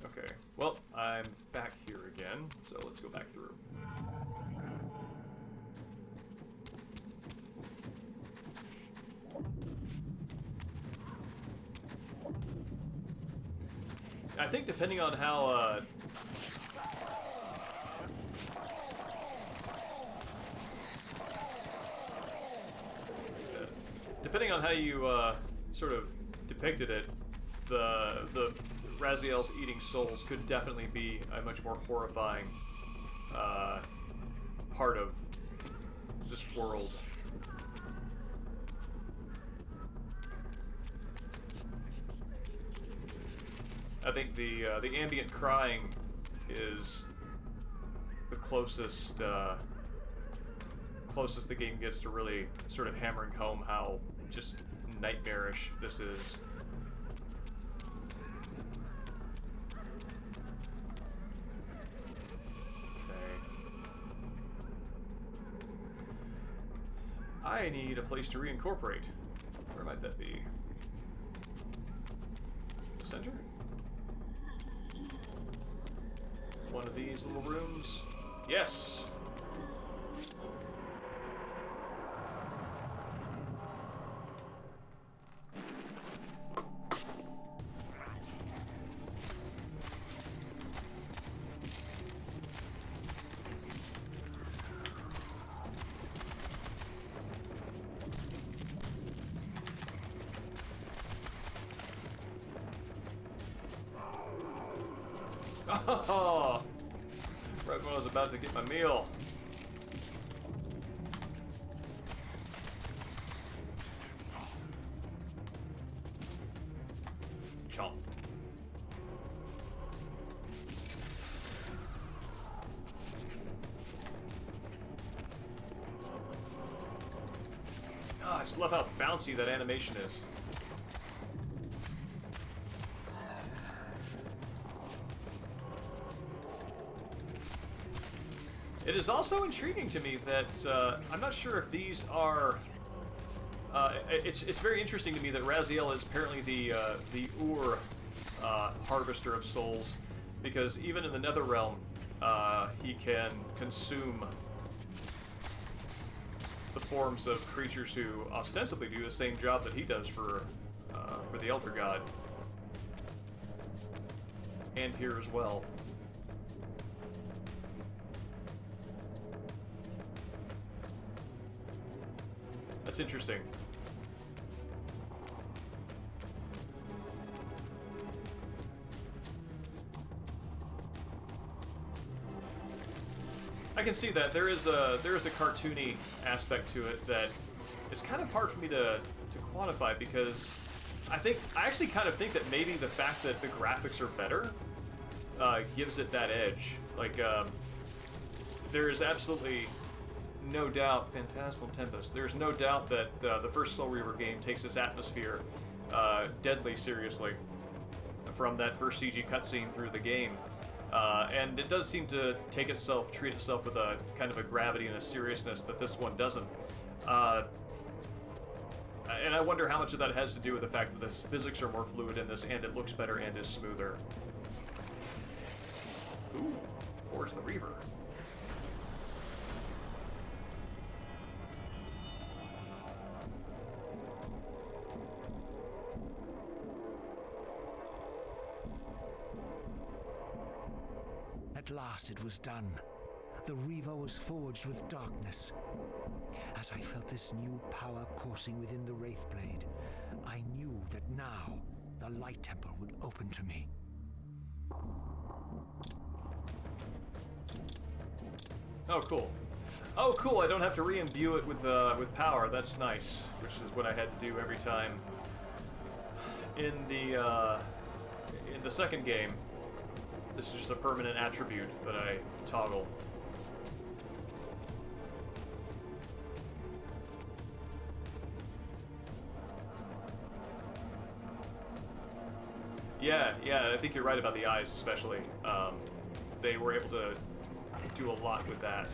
Okay, well, I'm back here again, so let's go back through. I think depending on how, depending on how you sort of depicted it, the Raziel's eating souls could definitely be a much more horrifying part of this world. I think the ambient crying is the closest the game gets to really sort of hammering home how just nightmarish this is. Okay. I need a place to reincorporate. Where might that be? The center? One of these little rooms? Yes! Oh, right when I was about to get my meal. Chomp. Oh, I just love how bouncy that animation is. It is also intriguing to me that I'm not sure if these are. It's very interesting to me that Raziel is apparently the Ur harvester of souls, because even in the Netherrealm, he can consume the forms of creatures who ostensibly do the same job that he does for the Elder God, and here as well. That's interesting. I can see that there is a cartoony aspect to it that is kind of hard for me to quantify, because I actually kind of think that maybe the fact that the graphics are better gives it that edge. Like there is absolutely no doubt, Phantasmal Tempest, there's no doubt that the first Soul Reaver game takes its atmosphere deadly seriously. from that first CG cutscene through the game. And it does seem to treat itself with a kind of a gravity and a seriousness that this one doesn't. And I wonder how much of that has to do with the fact that the physics are more fluid in this, and it looks better and is smoother. Ooh, Forge the Reaver. At last it was done. The Reaver was forged with darkness. As I felt this new power coursing within the Wraithblade, I knew that now the Light Temple would open to me. Oh, cool. Oh, cool, I don't have to re-imbue it with power. That's nice, which is what I had to do every time in the second game. This is just a permanent attribute that I toggle. Yeah, I think you're right about the eyes, especially. They were able to do a lot with that.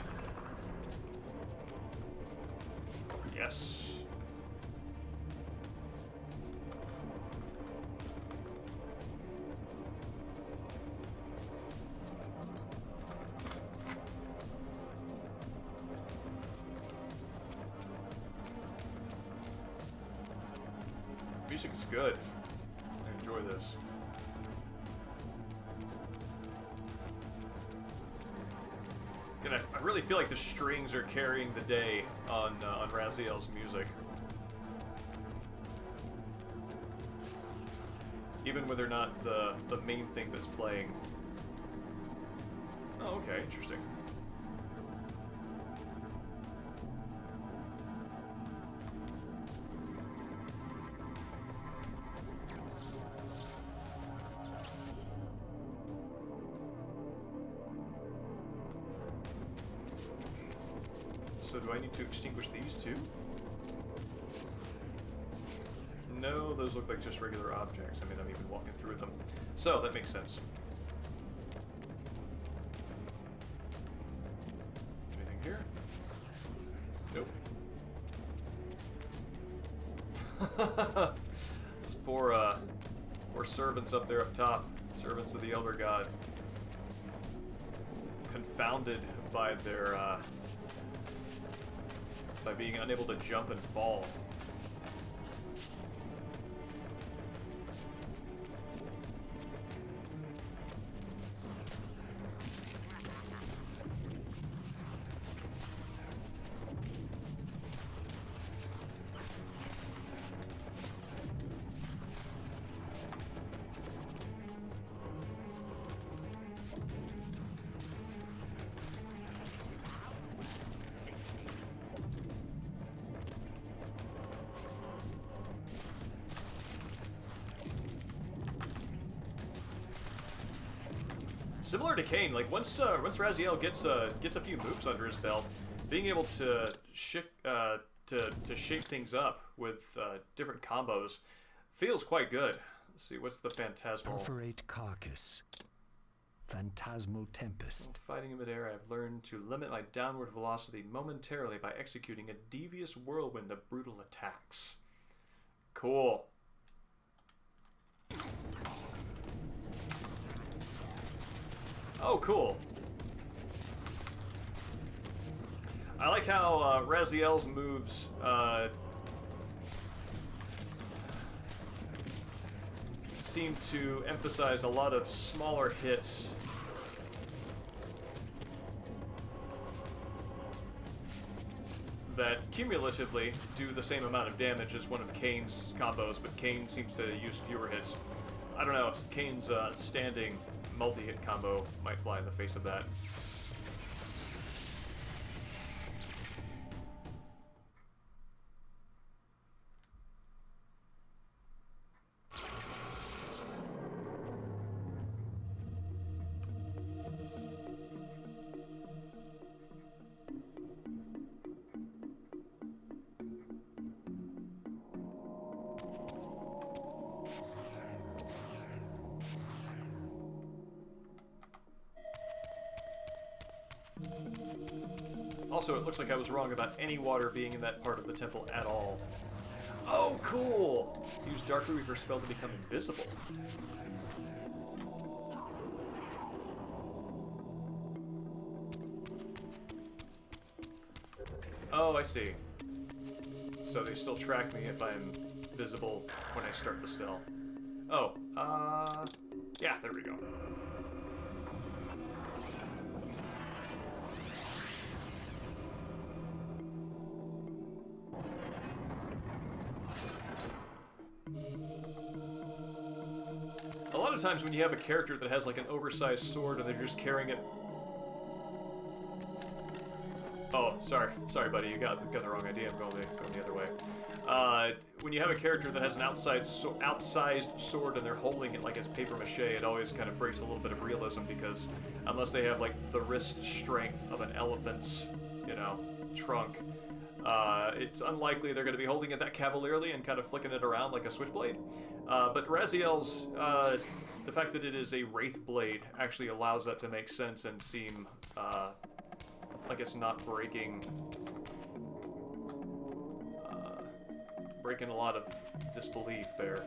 Yes. Music is good. I enjoy this. And I really feel like the strings are carrying the day on Raziel's music. Even when they're not the main thing that's playing. Oh, okay, interesting. So do I need to extinguish these too? No, those look like just regular objects. I mean, I'm even walking through them. So, that makes sense. Anything here? Nope. Those poor servants up there up top. Servants of the Elder God. Confounded by their, by being unable to jump and fall. Similar to Kain, like once Raziel gets a few moves under his belt, being able to shake things up with different combos feels quite good. Let's see, what's the phantasmal? Perforate carcass. Phantasmal tempest. While fighting in midair, I've learned to limit my downward velocity momentarily by executing a devious whirlwind of brutal attacks. Cool. Oh, cool. I like how Raziel's moves seem to emphasize a lot of smaller hits. That cumulatively do the same amount of damage as one of Kain's combos, but Kain seems to use fewer hits. I don't know, Kain's standing multi-hit combo might fly in the face of that. Also, it looks like I was wrong about any water being in that part of the temple at all. Oh, cool! Use Dark Reaver spell to become invisible. Oh, I see. So they still track me if I'm visible when I start the spell. Oh, yeah, there we go. A lot of times when you have a character that has like an oversized sword and they're just carrying it... Oh, sorry, buddy, you got the wrong idea. I'm going the other way. When you have a character that has an outsized sword and they're holding it like it's paper mache, it always kind of breaks a little bit of realism, because unless they have like the wrist strength of an elephant's, you know, trunk, it's unlikely they're going to be holding it that cavalierly and kind of flicking it around like a switchblade. But Raziel's, the fact that it is a wraith blade actually allows that to make sense and seem like it's not breaking a lot of disbelief there.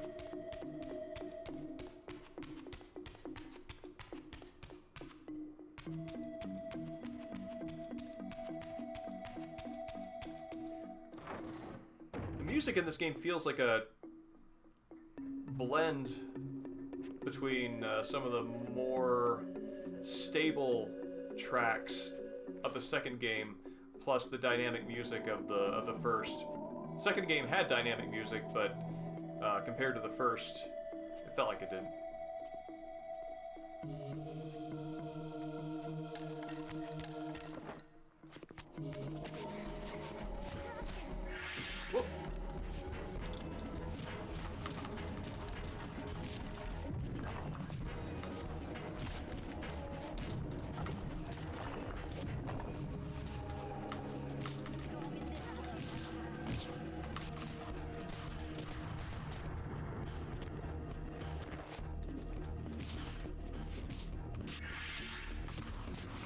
The music in this game feels like a blend between some of the more stable tracks of the second game plus the dynamic music of the first. Second game had dynamic music, but compared to the first, it felt like it didn't. Whoop.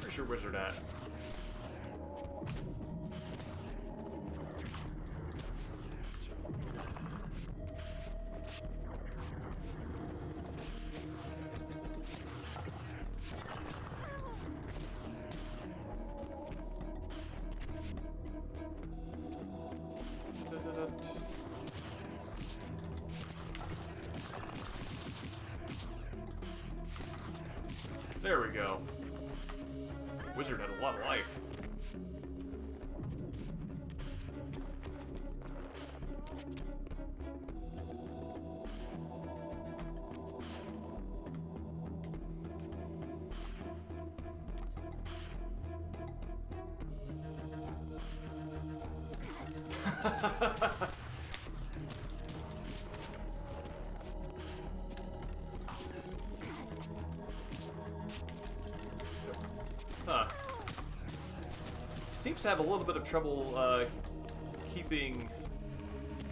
Where's your wizard at? There we go. Wizard had a lot of life. Huh. Seems to have a little bit of trouble keeping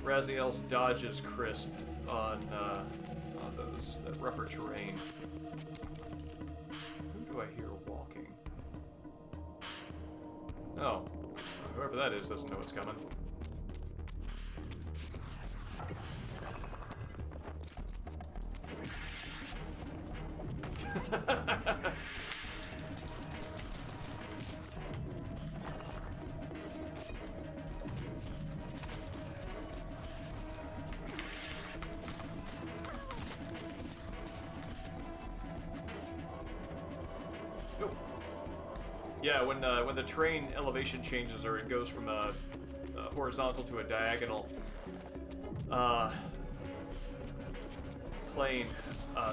Raziel's dodges crisp on that rougher terrain. Who do I hear walking? Oh, whoever that is doesn't know what's coming. Yeah, when the terrain elevation changes, or it goes from a horizontal to a diagonal plane,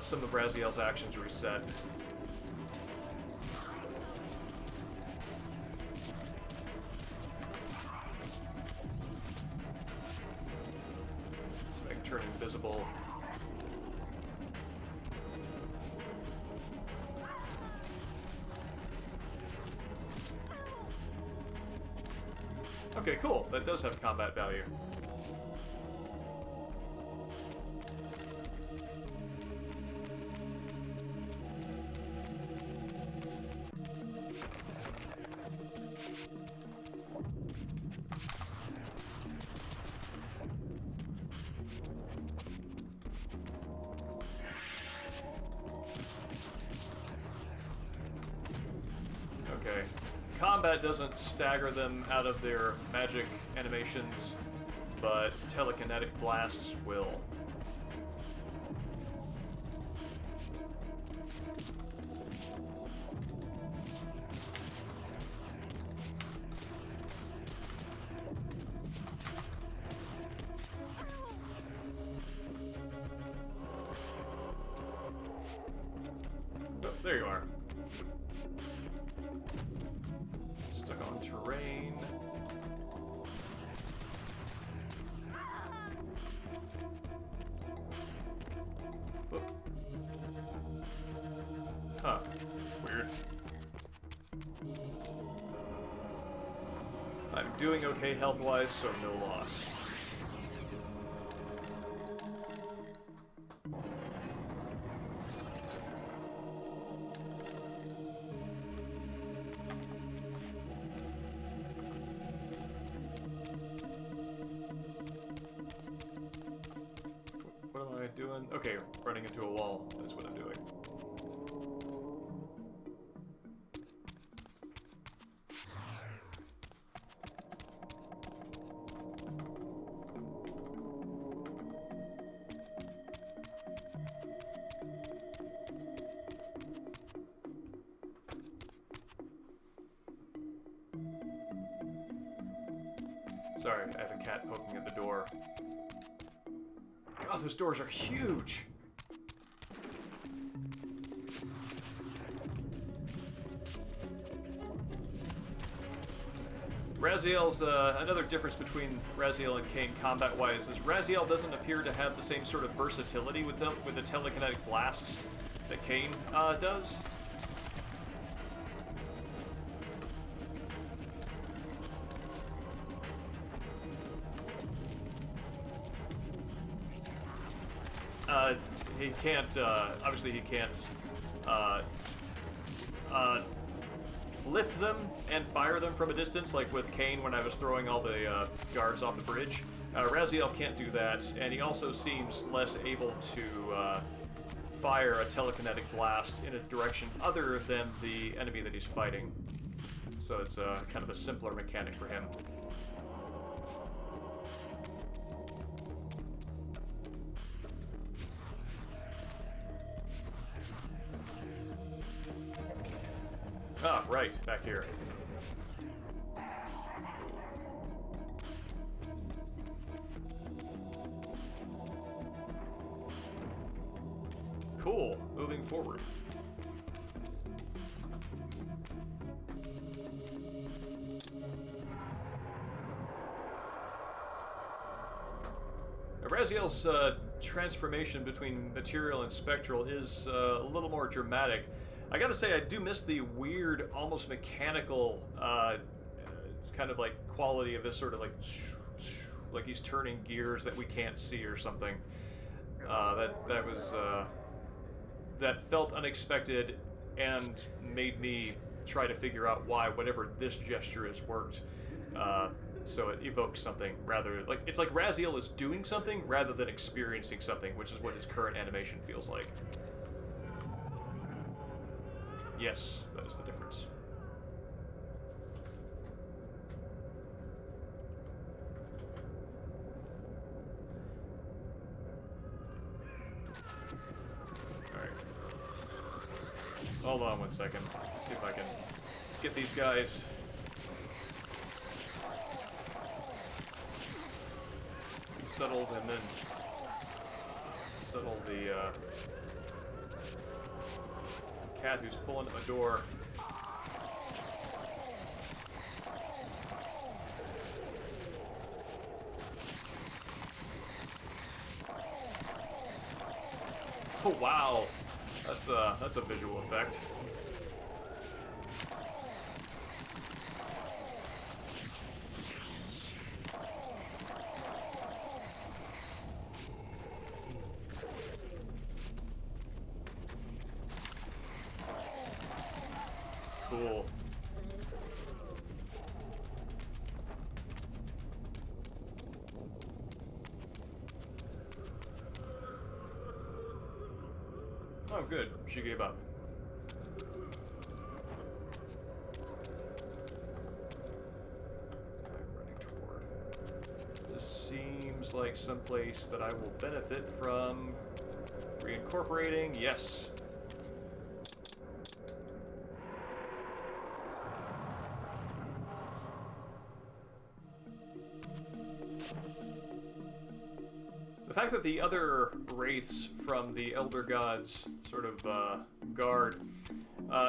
some of Raziel's actions reset. So I can turn invisible. Okay, cool. That does have combat value. combat doesn't stagger them out of their magic animations, but telekinetic blasts will. Oh, there you are. Stuck on terrain. Whoop. Huh. Weird. I'm doing okay health-wise, so no loss. What am I doing? Okay, running into a wall. That's what I'm doing. Sorry, I have a cat poking at the door. God, those doors are huge! Raziel's, another difference between Raziel and Kain combat-wise is Raziel doesn't appear to have the same sort of versatility with the telekinetic blasts that Kain does. He can't, obviously he can't, lift them and fire them from a distance, like with Kain when I was throwing all the, guards off the bridge. Raziel can't do that, and he also seems less able to, fire a telekinetic blast in a direction other than the enemy that he's fighting. So it's, kind of a simpler mechanic for him. Ah, right, back here. Cool, moving forward. Raziel's transformation between material and spectral is a little more dramatic. I gotta say, I do miss the weird, almost mechanical, it's kind of like quality of this sort of like he's turning gears that we can't see or something. That felt unexpected and made me try to figure out why whatever this gesture is worked. So it evokes something rather like it's like Raziel is doing something rather than experiencing something, which is what his current animation feels like. Yes, that is the difference. Alright. Hold on one second. Let's see if I can get these guys. Settled and then settle the cat who's pulling at my door. Oh wow, that's a visual effect. Cool. Oh, good. She gave up. seems like someplace that I will benefit from reincorporating. Yes. The fact that the other wraiths from the Elder Gods sort of guard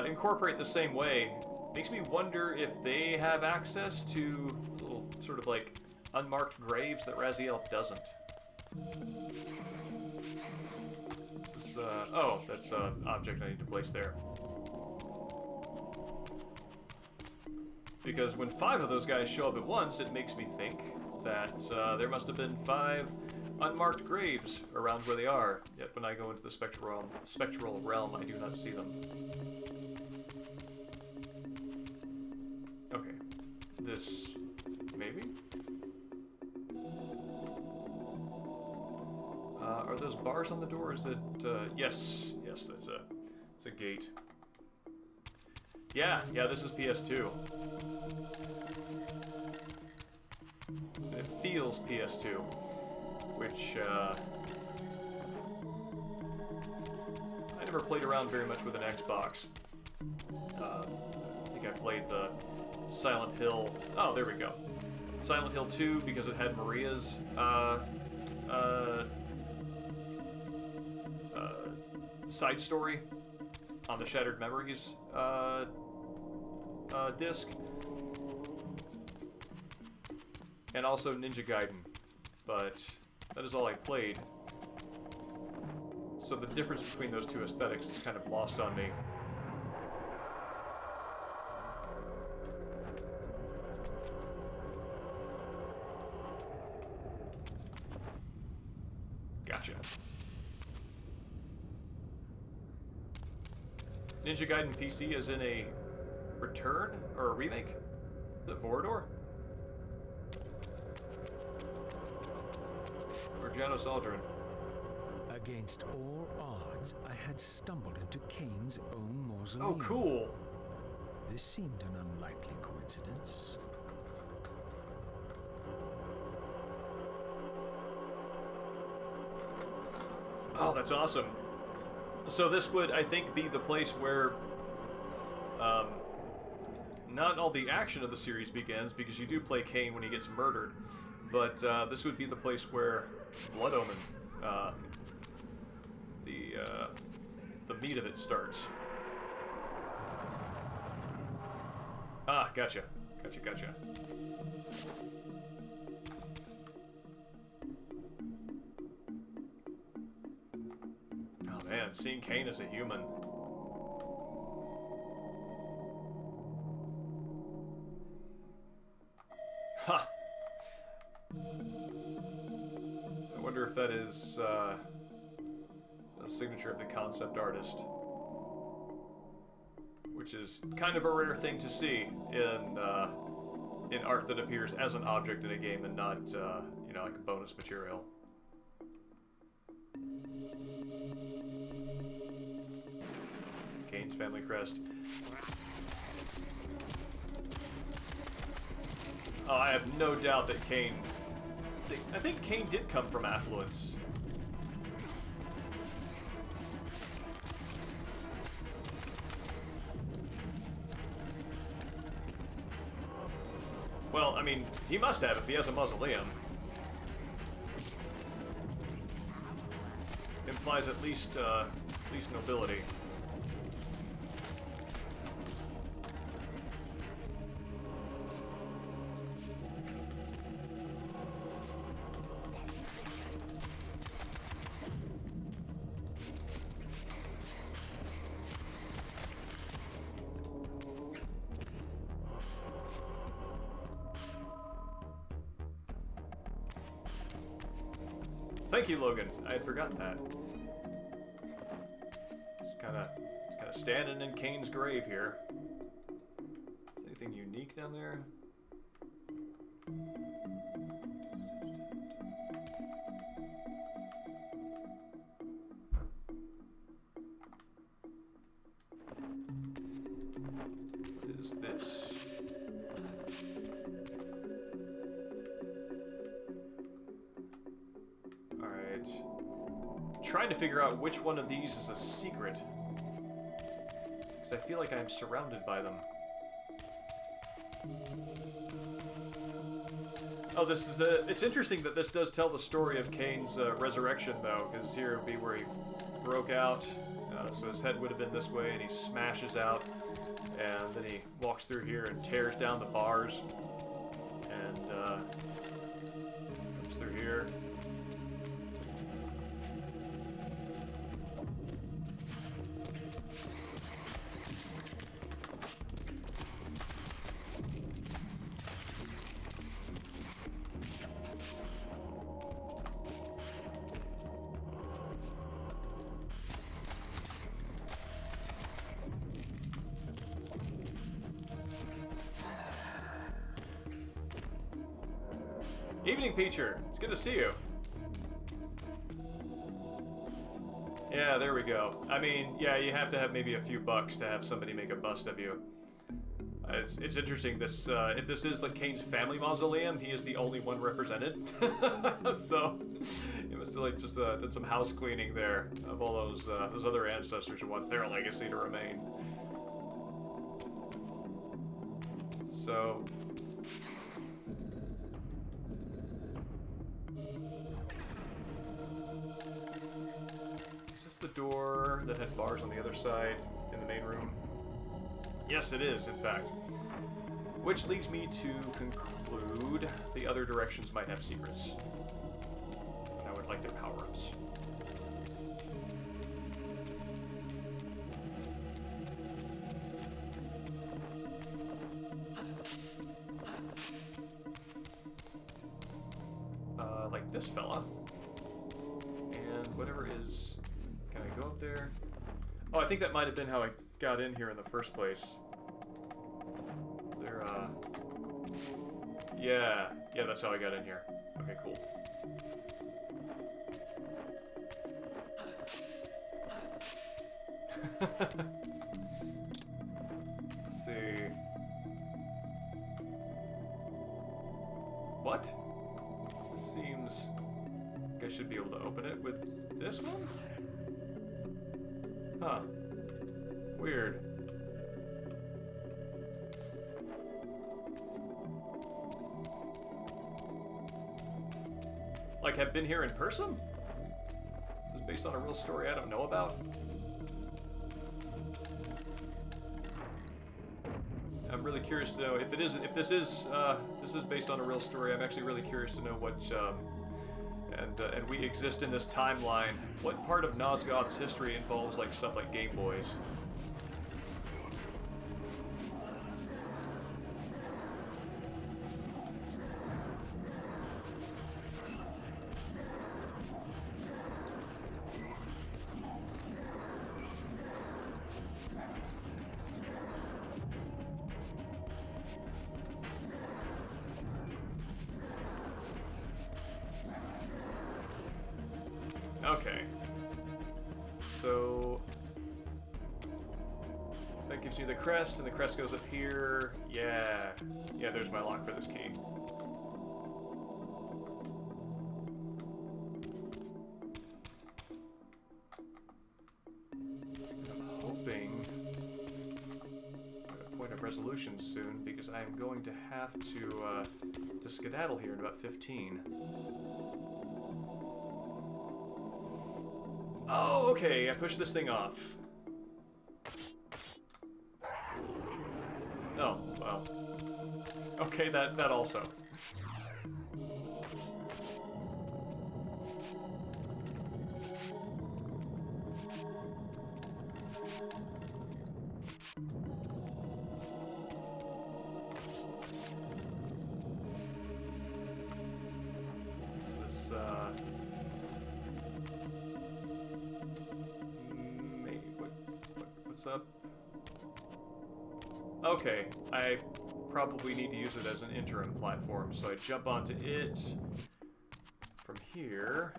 incorporate the same way makes me wonder if they have access to little sort of like unmarked graves that Raziel doesn't. This is, oh, that's an object I need to place there. Because when 5 of those guys show up at once, it makes me think that there must have been 5 unmarked graves around where they are. Yet when I go into the spectral realm, I do not see them. Okay. This... maybe? Are those bars on the door? Is it... yes. Yes, that's a... it's a gate. Yeah, this is PS2. And it feels PS2. Which, I never played around very much with an Xbox. I think I played the Silent Hill... oh, there we go. Silent Hill 2 because it had Maria's, side story on the Shattered Memories, disc. And also Ninja Gaiden. But that is all I played. So the difference between those two aesthetics is kind of lost on me. Gotcha. Ninja Gaiden PC is in a return or a remake? Is it Vorador? Or Janos Aldrin? Against all odds, I had stumbled into Kain's own mausoleum. Oh, cool. This seemed an unlikely coincidence. Oh, that's awesome. So this would, I think, be the place where not all the action of the series begins, because you do play Kain when he gets murdered, but this would be the place where Blood Omen, the meat of it starts. Ah, gotcha. Gotcha. Oh man, seeing Kain as a human. Ha! I wonder if that is a signature of the concept artist, which is kind of a rare thing to see in art that appears as an object in a game and not you know, like a bonus material. Kain's family crest. Oh, I have no doubt that Kain... I think Kain did come from affluence. Well, I mean, he must have if he has a mausoleum. Implies at least nobility. Thank you, Logan. I had forgotten that. Just kind of standing in Kain's grave here. Is anything unique down there? What is this? trying to figure out which one of these is a secret. Because I feel like I'm surrounded by them. Oh, this is it's interesting that this does tell the story of Kain's resurrection, though, because here would be where he broke out, so his head would have been this way, and he smashes out, and then he walks through here and tears down the bars, and comes through here. Evening, Peacher. It's good to see you. Yeah, there we go. I mean, yeah, you have to have maybe a few bucks to have somebody make a bust of you. It's interesting. This if this is like Kain's family mausoleum, he is the only one represented. So he must have like just did some house cleaning there of all those other ancestors who want their legacy to remain. So. Is this the door that had bars on the other side in the main room? Yes, it is, in fact. Which leads me to conclude the other directions might have secrets. And I would like their power-ups. Like this fella. And whatever is... Can I go up there? Oh, I think that might have been how I got in here in the first place. There, Yeah, that's how I got in here. Okay, cool. Let's see. What? This seems... I think I should be able to open it with this one? Huh. Weird. Like, have been here in person? This is based on a real story I don't know about? I'm really curious to know if it is. If this is based on a real story. I'm actually really curious to know what. And we exist in this timeline. What part of Nosgoth's history involves like stuff like Game Boys? Okay. So that gives me the crest, and the crest goes up here. Yeah, there's my lock for this key. I'm hoping at a point of resolution soon, because I am going to have to skedaddle here in about 15. Oh, okay, I pushed this thing off. Oh, well. Okay, that also. Is this, what's up? Okay, I probably need to use it as an interim platform, so I jump onto it from here.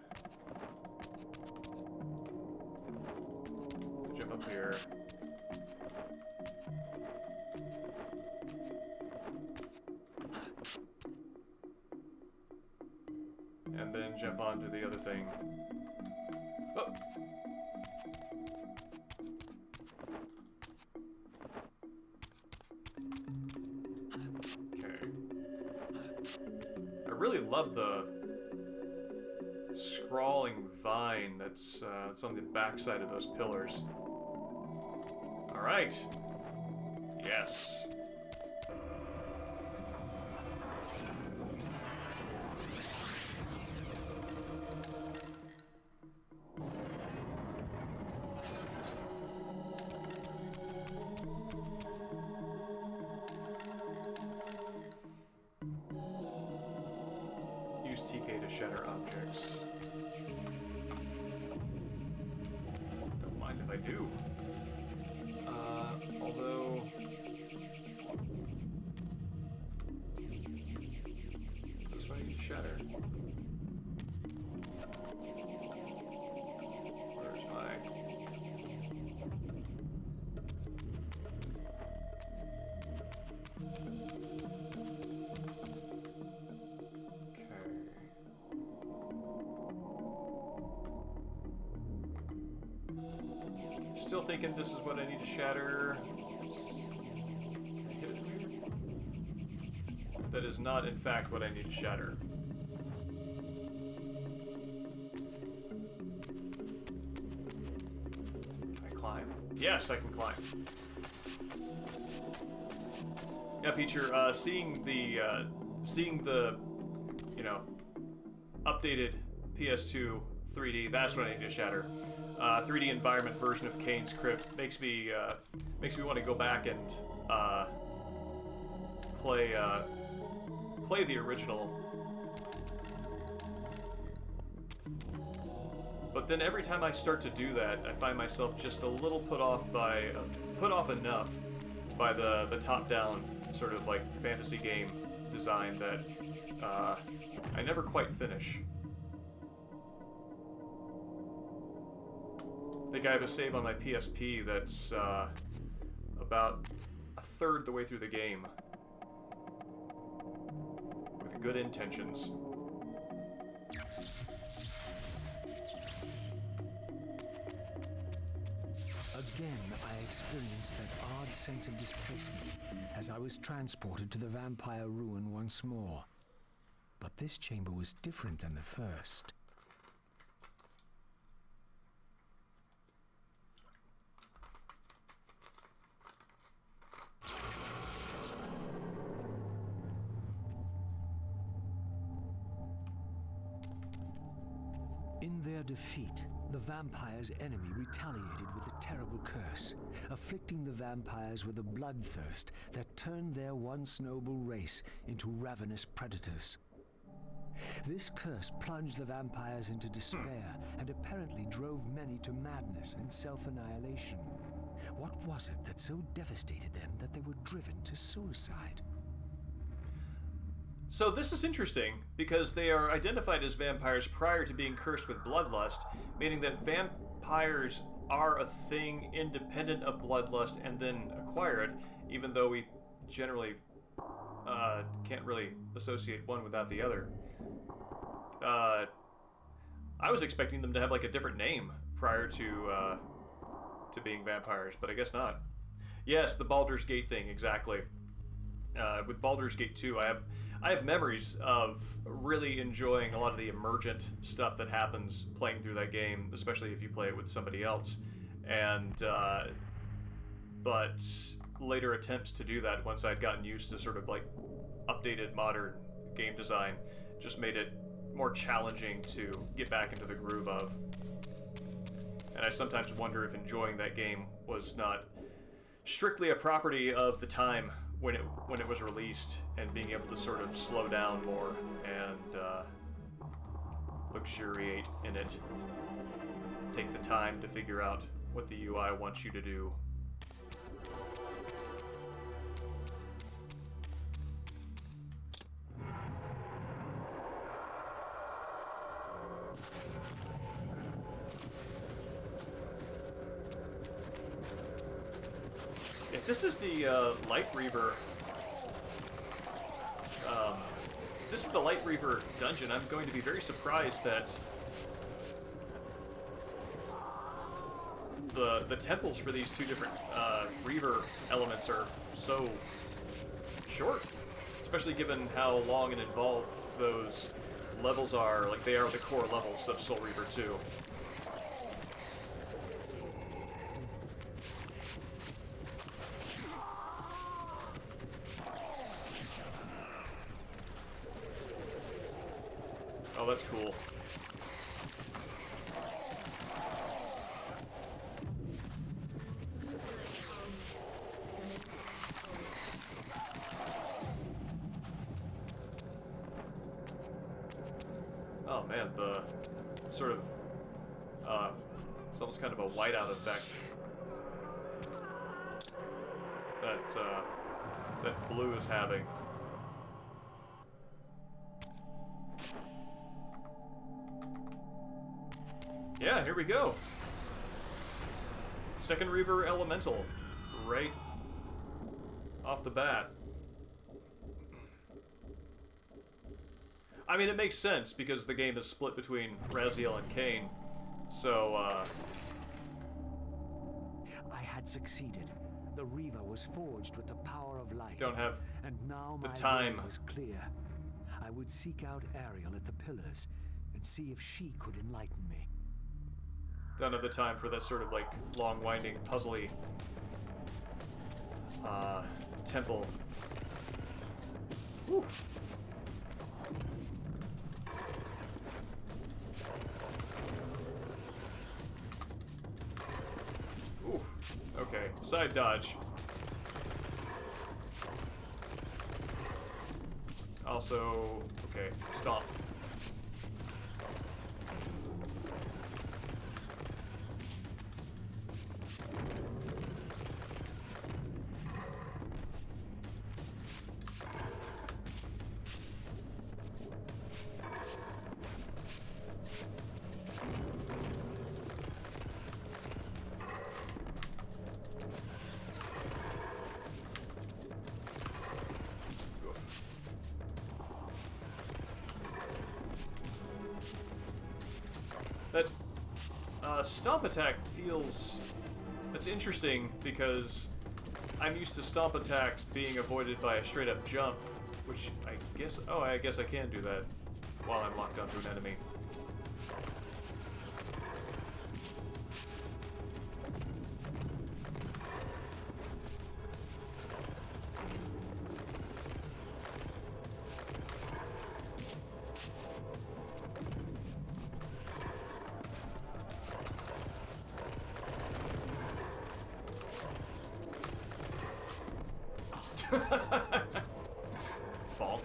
Jump up here. And then jump onto the other thing. Oh! really love the scrawling vine that's on the backside of those pillars. All right. Yes. Use TK to shatter objects. Don't mind if I do. Although... This one I need to shatter. Where's my... Still thinking this is what I need to shatter. Can I hit it from here? That is not, in fact, what I need to shatter. Can I climb? Yes, I can climb. Yeah, Peacher, seeing the, you know, updated PS2 3D, that's what I need to shatter. 3D environment version of Kain's Crypt makes me want to go back and play the original. But then every time I start to do that, I find myself just a little put off enough by the top-down sort of like fantasy game design that I never quite finish. I think I have a save on my PSP that's about a third the way through the game. With good intentions. Again, I experienced that odd sense of displacement as I was transported to the vampire ruin once more. But this chamber was different than the first. In their defeat, the vampire's enemy retaliated with a terrible curse, afflicting the vampires with a bloodthirst that turned their once noble race into ravenous predators. This curse plunged the vampires into despair and apparently drove many to madness and self-annihilation. What was it that so devastated them that they were driven to suicide? So this is interesting, because they are identified as vampires prior to being cursed with bloodlust, meaning that vampires are a thing independent of bloodlust and then acquire it, even though we generally can't really associate one without the other. I was expecting them to have like a different name prior to being vampires, but I guess not. Yes, the Baldur's Gate thing, exactly. With Baldur's Gate 2, I have memories of really enjoying a lot of the emergent stuff that happens playing through that game, especially if you play it with somebody else. And but later attempts to do that, once I'd gotten used to sort of like updated modern game design, just made it more challenging to get back into the groove of. And I sometimes wonder if enjoying that game was not strictly a property of the time when it was released, and being able to sort of slow down more and luxuriate in it. Take the time to figure out what the UI wants you to do. If this is the Light Reaver, this is the Light Reaver dungeon, I'm going to be very surprised that the temples for these two different Reaver elements are so short, especially given how long and involved those levels are, like they are the core levels of Soul Reaver 2. Oh, that's cool. Oh man, the sort of, it's almost kind of a whiteout effect that, that blue is having. Yeah, here we go. Second Reaver Elemental, right off the bat. I mean, it makes sense because the game is split between Raziel and Kain, so, I had succeeded. The Reaver was forged with the power of light. don't have and now the my time. way was clear. I would seek out Ariel at the pillars and see if she could enlighten me. Don't have the time for that sort of, like, long, winding, puzzly, temple. Whew. Ooh, okay. Side dodge. Also, okay, stomp. That stomp attack feels... It's interesting because I'm used to stomp attacks being avoided by a straight up jump, which I guess... Oh, I guess I can do that while I'm locked onto an enemy. Bonk.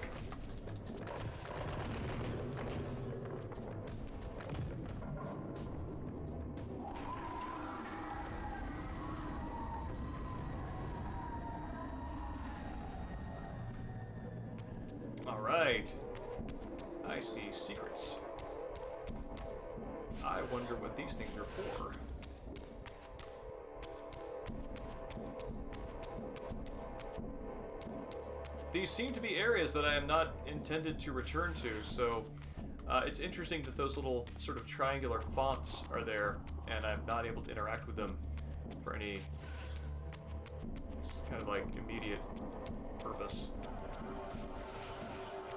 All right. I see secrets. I wonder what these things are for. These seem to be areas that I am not intended to return to, so it's interesting that those little sort of triangular fonts are there, and I'm not able to interact with them for any kind of like immediate purpose.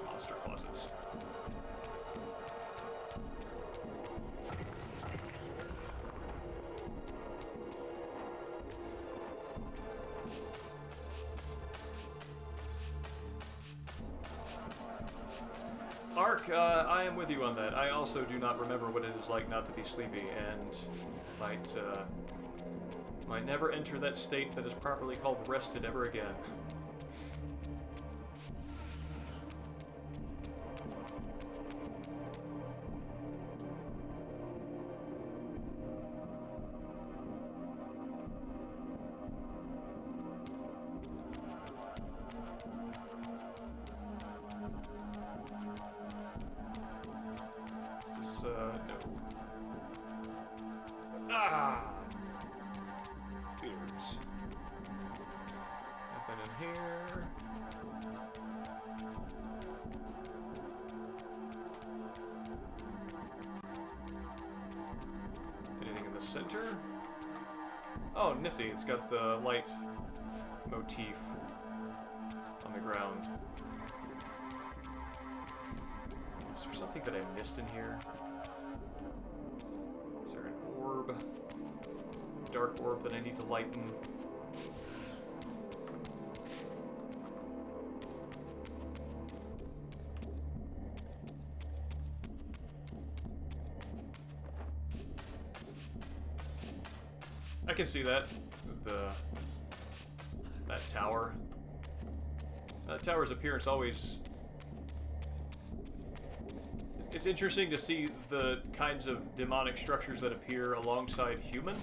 Monster closets. Ark, I am with you on that. I also do not remember what it is like not to be sleepy, and might never enter that state that is properly called rested ever again. No. Ah! Beards. Nothing in here. Anything in the center? Oh, nifty. It's got the light motif on the ground. Is there something that I missed in here? Is there an orb? Dark orb that I need to lighten? I can see that. That tower. That tower's appearance always... It's interesting to see the kinds of demonic structures that appear alongside human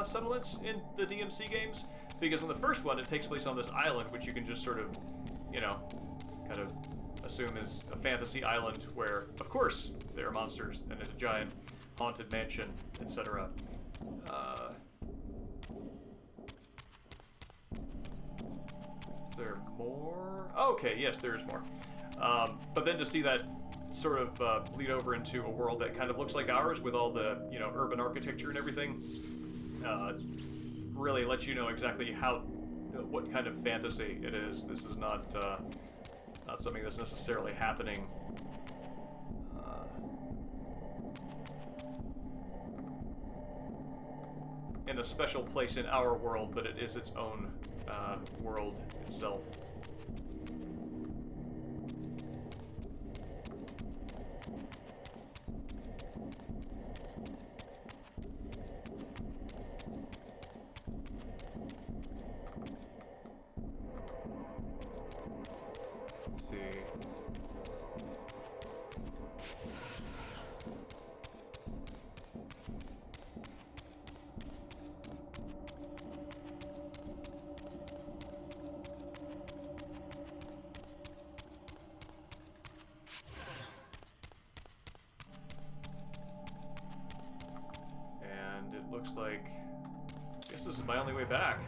settlements in the DMC games. Because in the first one, it takes place on this island, which you can just sort of, you know, kind of assume is a fantasy island where, of course, there are monsters, and it's a giant haunted mansion, etc. Is there more? Oh, okay, yes, there is more. But then to see that sort of bleed over into a world that kind of looks like ours with all the, you know, urban architecture and everything, really lets you know exactly what kind of fantasy it is. This is not something that's necessarily happening in a special place in our world, but it is its own world itself. Let's see. And it looks like, I guess this is my only way back.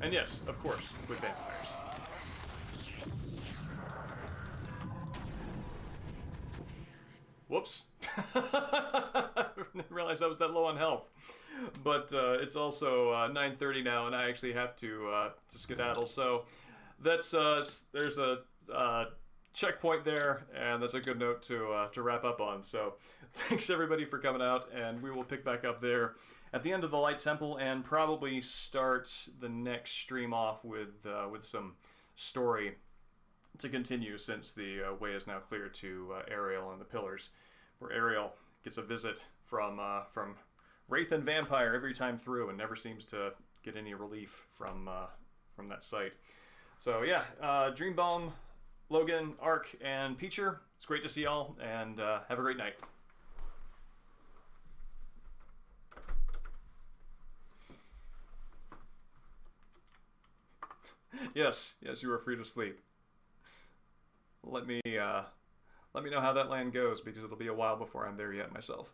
And yes, of course, with vampires. Whoops. I didn't realize I was that low on health. But it's also 9:30 now, and I actually have to skedaddle. So that's there's a checkpoint there, and that's a good note to wrap up on. So thanks everybody for coming out, and we will pick back up there at the end of the Light Temple, and probably start the next stream off with some story to continue, since the way is now clear to Ariel and the Pillars, where Ariel gets a visit from Wraith and Vampire every time through, and never seems to get any relief from that site. So yeah, Dreambalm, Logan, Ark, and Peacher, it's great to see y'all, and have a great night. Yes, you are free to sleep. Let me know how that land goes, because it'll be a while before I'm there yet myself.